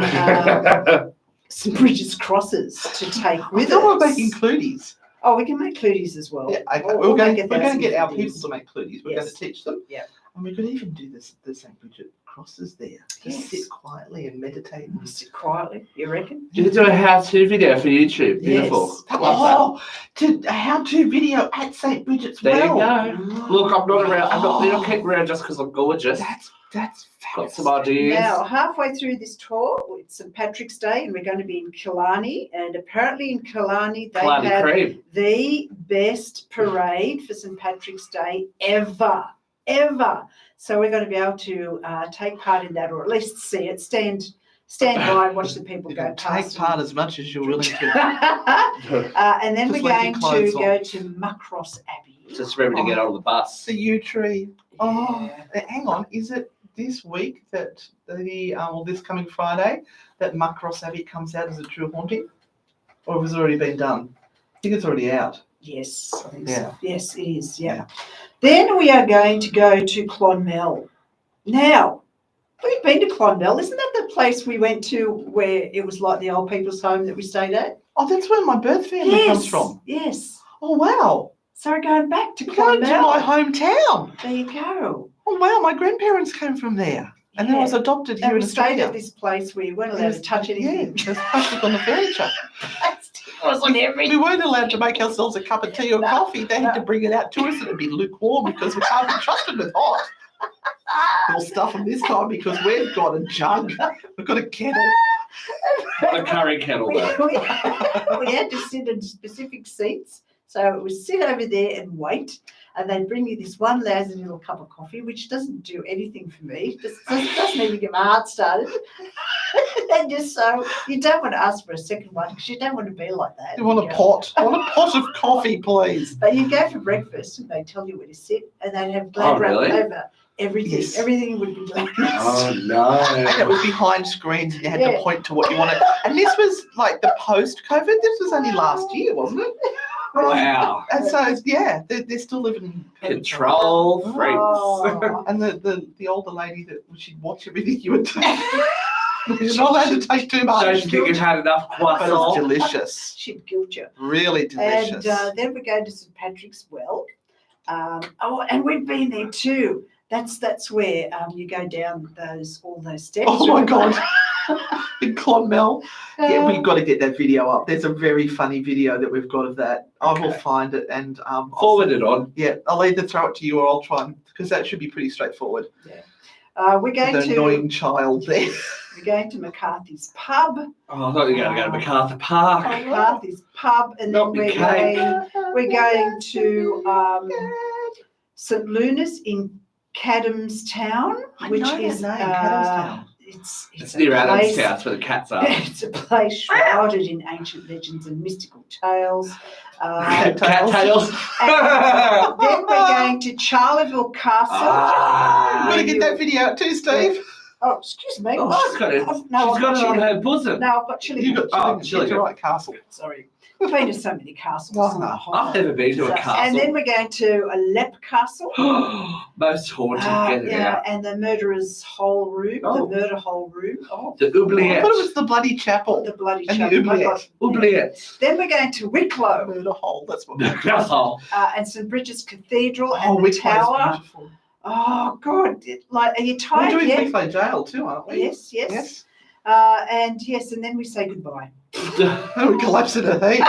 [SPEAKER 3] St. Bridget's crosses to take
[SPEAKER 1] I
[SPEAKER 3] with
[SPEAKER 1] thought we were
[SPEAKER 3] us.
[SPEAKER 1] making cludies.
[SPEAKER 3] Oh, we can make cludies as well.
[SPEAKER 1] Yeah, okay.
[SPEAKER 3] We'll
[SPEAKER 1] We're going
[SPEAKER 3] make
[SPEAKER 1] to
[SPEAKER 3] 1,000
[SPEAKER 1] get our
[SPEAKER 3] cludies.
[SPEAKER 1] people to make cludies. We're going
[SPEAKER 3] Yes.
[SPEAKER 1] to teach them.
[SPEAKER 3] Yeah.
[SPEAKER 1] And we could even do this the St. Bridget crosses there. Just
[SPEAKER 3] Yes.
[SPEAKER 1] sit quietly and meditate. And
[SPEAKER 3] Sit quietly, you reckon?
[SPEAKER 2] You can do a how-to video for YouTube. Beautiful.
[SPEAKER 3] Yes.
[SPEAKER 2] I love
[SPEAKER 1] to a how-to video at St. Bridget's
[SPEAKER 2] that. There
[SPEAKER 1] Well.
[SPEAKER 2] you go. Look, I'm not around. I'm not. You're not keeping around just because I'm gorgeous.
[SPEAKER 1] That's
[SPEAKER 2] Got some
[SPEAKER 1] fabulous.
[SPEAKER 2] ideas.
[SPEAKER 3] Now, halfway through this tour, it's St. Patrick's Day, and we're going to be in Killarney. And apparently, in Killarney, they
[SPEAKER 2] Bloody
[SPEAKER 3] have
[SPEAKER 2] cream.
[SPEAKER 3] the best parade for St. Patrick's Day ever. So we're going to be able to take part in that, or at least see it. Stand by and watch the people
[SPEAKER 1] You
[SPEAKER 3] go
[SPEAKER 1] can
[SPEAKER 3] past.
[SPEAKER 1] take part as much as you're willing to.
[SPEAKER 3] And then
[SPEAKER 1] Just
[SPEAKER 3] we're
[SPEAKER 1] leave your
[SPEAKER 3] going to
[SPEAKER 1] clothes on.
[SPEAKER 3] go to Muckross Abbey.
[SPEAKER 2] Just remember to get on the bus.
[SPEAKER 1] The yew tree. Oh,
[SPEAKER 3] Yeah.
[SPEAKER 1] hang on. Is it this week that this coming Friday that Muckross Abbey comes out as a true haunting, or has it already been done? I think it's already out.
[SPEAKER 3] Yes, I think
[SPEAKER 1] Yeah.
[SPEAKER 3] so. Yes, it is. Yeah. Then we are going to go to Clonmel. Now, we've been to Clonmel. Isn't that the place we went to where it was like the old people's home that we stayed at?
[SPEAKER 1] Oh, that's where my birth family comes from.
[SPEAKER 3] Yes.
[SPEAKER 1] Oh wow!
[SPEAKER 3] So we're going back to
[SPEAKER 1] We're going to my
[SPEAKER 3] Clonmel.
[SPEAKER 1] hometown.
[SPEAKER 3] There you go.
[SPEAKER 1] Oh wow! My grandparents came from there, and then I was
[SPEAKER 3] Yeah.
[SPEAKER 1] adopted here
[SPEAKER 3] And
[SPEAKER 1] in
[SPEAKER 3] we stayed
[SPEAKER 1] Australia.
[SPEAKER 3] at this place where you weren't allowed to touch anything.
[SPEAKER 1] Yeah, there's plastic on the furniture.
[SPEAKER 3] Wasn't
[SPEAKER 1] We weren't allowed to make ourselves a cup of tea or
[SPEAKER 3] No,
[SPEAKER 1] coffee. They had to
[SPEAKER 3] no.
[SPEAKER 1] bring it out to us and it'd be lukewarm because we can't be trusted with hot. We'll stuff them this time because we've got a jug. We've got a kettle.
[SPEAKER 2] A curry kettle,
[SPEAKER 3] we,
[SPEAKER 2] though.
[SPEAKER 3] we had to sit in specific seats. So it was sit over there and wait. And they'd bring you this one lousy little cup of coffee, which doesn't do anything for me. Doesn't even get my heart started. And just so you don't want to ask for a second one because you don't want to be like that.
[SPEAKER 1] You want a
[SPEAKER 3] go-
[SPEAKER 1] pot? I want a pot of coffee, please.
[SPEAKER 3] But you go for breakfast and they tell you where to sit and they'd have
[SPEAKER 2] Oh,
[SPEAKER 3] glad
[SPEAKER 2] really?
[SPEAKER 3] over everything.
[SPEAKER 1] Yes.
[SPEAKER 3] Everything would be glad.
[SPEAKER 2] Oh,
[SPEAKER 1] And it
[SPEAKER 2] no.
[SPEAKER 1] was behind screens and you had
[SPEAKER 3] Yeah.
[SPEAKER 1] to point to what you wanted. And this was like the post-COVID. This was only last year, wasn't it?
[SPEAKER 2] Wow.
[SPEAKER 1] And so, yeah, they're still living in
[SPEAKER 2] Control freaks.
[SPEAKER 3] Oh.
[SPEAKER 1] And the older lady that she'd watch everything you were doing. You're not allowed to take too much.
[SPEAKER 2] Don't you think you've had enough
[SPEAKER 1] But it was
[SPEAKER 2] croissant?
[SPEAKER 1] delicious.
[SPEAKER 3] She'd guilt you.
[SPEAKER 1] Really delicious.
[SPEAKER 3] And then we go to St. Patrick's Well. And we've been there too. That's where you go down all those steps.
[SPEAKER 1] Oh my
[SPEAKER 3] remember?
[SPEAKER 1] God. In Clonmel. Yeah, we've got to get that video up. There's a very funny video that we've got of that. I will
[SPEAKER 2] Okay.
[SPEAKER 1] find it and
[SPEAKER 2] Forward it on.
[SPEAKER 1] Yeah, I'll either throw it to you or I'll try and, because that should be pretty straightforward.
[SPEAKER 3] We're going
[SPEAKER 1] The
[SPEAKER 3] to
[SPEAKER 1] annoying child there.
[SPEAKER 3] we're going to McCarthy's pub.
[SPEAKER 2] Oh, I thought you were going to go to MacArthur Park.
[SPEAKER 3] McCarthy's pub, and then
[SPEAKER 2] Not
[SPEAKER 3] we're going to St Luna's in Cadam's Town, which is it's
[SPEAKER 2] It's
[SPEAKER 3] a
[SPEAKER 2] near Adam's
[SPEAKER 3] place-
[SPEAKER 2] house where the cats are.
[SPEAKER 3] It's a place shrouded in ancient legends and mystical tales.
[SPEAKER 2] Cattails.
[SPEAKER 3] And then we're going to Charleville Castle.
[SPEAKER 2] Ah.
[SPEAKER 1] I'm going to get that video out too, Steve.
[SPEAKER 3] Oh, excuse me.
[SPEAKER 2] Oh, she's got it.
[SPEAKER 3] I've
[SPEAKER 2] She's got it on her bosom.
[SPEAKER 3] No, I've got chili.
[SPEAKER 1] You got
[SPEAKER 2] Oh,
[SPEAKER 1] chili.
[SPEAKER 2] chili.
[SPEAKER 1] Right, Castle.
[SPEAKER 3] Sorry. We've been to so many castles.
[SPEAKER 1] Oh,
[SPEAKER 3] in the
[SPEAKER 1] no.
[SPEAKER 3] whole-
[SPEAKER 2] I've never been to a castle.
[SPEAKER 3] And then we're going to Alep Castle.
[SPEAKER 2] Most haunted. Get it out.
[SPEAKER 3] And the murderer's hole room,
[SPEAKER 2] Oh.
[SPEAKER 3] the murder hole room. Oh,
[SPEAKER 2] The
[SPEAKER 1] I thought
[SPEAKER 2] oubliette.
[SPEAKER 1] it was the bloody chapel.
[SPEAKER 3] the bloody
[SPEAKER 1] And the
[SPEAKER 3] chapel. I
[SPEAKER 1] oubliette.
[SPEAKER 3] got-
[SPEAKER 2] Oubliette.
[SPEAKER 3] Then we're going to Wicklow
[SPEAKER 1] Murder hole. That's what.
[SPEAKER 2] Oh,
[SPEAKER 3] and St Bridget's Cathedral
[SPEAKER 1] Oh,
[SPEAKER 3] and the
[SPEAKER 1] Wicklow's
[SPEAKER 3] Tower.
[SPEAKER 1] beautiful.
[SPEAKER 3] Oh God! Are you
[SPEAKER 1] We're
[SPEAKER 3] tired
[SPEAKER 1] doing
[SPEAKER 3] yet?
[SPEAKER 1] Wicklow Jail too, aren't we?
[SPEAKER 3] Yes, yes.
[SPEAKER 1] Yes.
[SPEAKER 3] And then we say goodbye.
[SPEAKER 1] We collapse in a heap.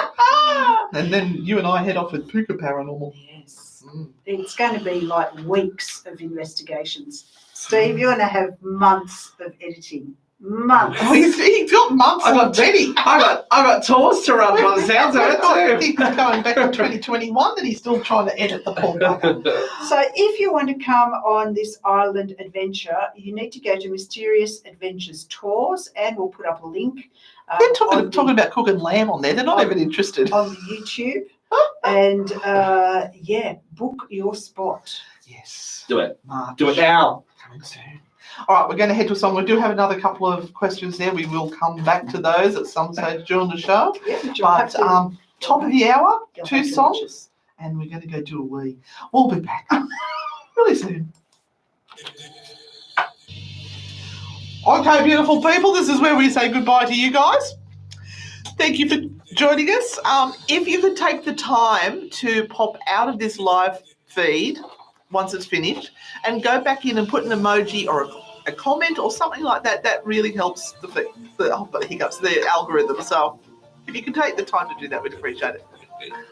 [SPEAKER 1] And then you and I head off with Puka Paranormal.
[SPEAKER 3] Yes.
[SPEAKER 1] Mm.
[SPEAKER 3] It's going to be like weeks of investigations. Steve, you're going to have months of editing. Months.
[SPEAKER 1] Oh, he's got months
[SPEAKER 2] I got
[SPEAKER 1] already.
[SPEAKER 2] I got tours to run by the sounds of it
[SPEAKER 1] He's going back to 2021 and he's still trying to edit the poor bugger.
[SPEAKER 2] too.
[SPEAKER 3] So if you want to come on this island adventure, you need to go to Mysterious Adventures Tours, and we'll put up a link.
[SPEAKER 1] They're
[SPEAKER 3] on
[SPEAKER 1] talking about cooking lamb on there. They're not
[SPEAKER 3] on-
[SPEAKER 1] even interested.
[SPEAKER 3] on the YouTube. And book your spot.
[SPEAKER 1] Yes.
[SPEAKER 2] Do it.
[SPEAKER 1] March.
[SPEAKER 2] Do it now.
[SPEAKER 1] Coming soon. All right, we're going to head to a song. We do have another couple of questions there. We will come back to those at some stage during the show.
[SPEAKER 3] Yeah, but you'll have
[SPEAKER 1] But
[SPEAKER 3] to-
[SPEAKER 1] top of the hour,
[SPEAKER 3] you'll
[SPEAKER 1] 2
[SPEAKER 3] have to
[SPEAKER 1] songs,
[SPEAKER 3] watch us.
[SPEAKER 1] and we're going to go do a wee. We'll be back really soon. Okay, beautiful people, this is where we say goodbye to you guys. Thank you for joining us. If you could take the time to pop out of this live feed once it's finished and go back in and put an emoji or a comment or something like that, that really helps the algorithm. So if you could take the time to do that, we'd appreciate it.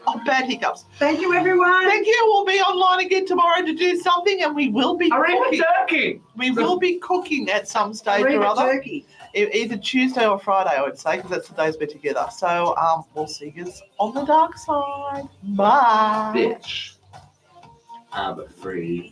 [SPEAKER 1] Oh, bad hiccups.
[SPEAKER 3] Thank you, everyone.
[SPEAKER 1] Thank you. We'll be online again tomorrow to do something, and we will be
[SPEAKER 2] Arriva
[SPEAKER 1] cooking.
[SPEAKER 2] turkey.
[SPEAKER 1] We will be cooking at some stage or
[SPEAKER 3] Arriva
[SPEAKER 1] other.
[SPEAKER 3] turkey.
[SPEAKER 1] Either Tuesday or Friday, I would say, because that's the days we're together. So we'll see you on the dark side. Bye.
[SPEAKER 2] Bitch. I'm free.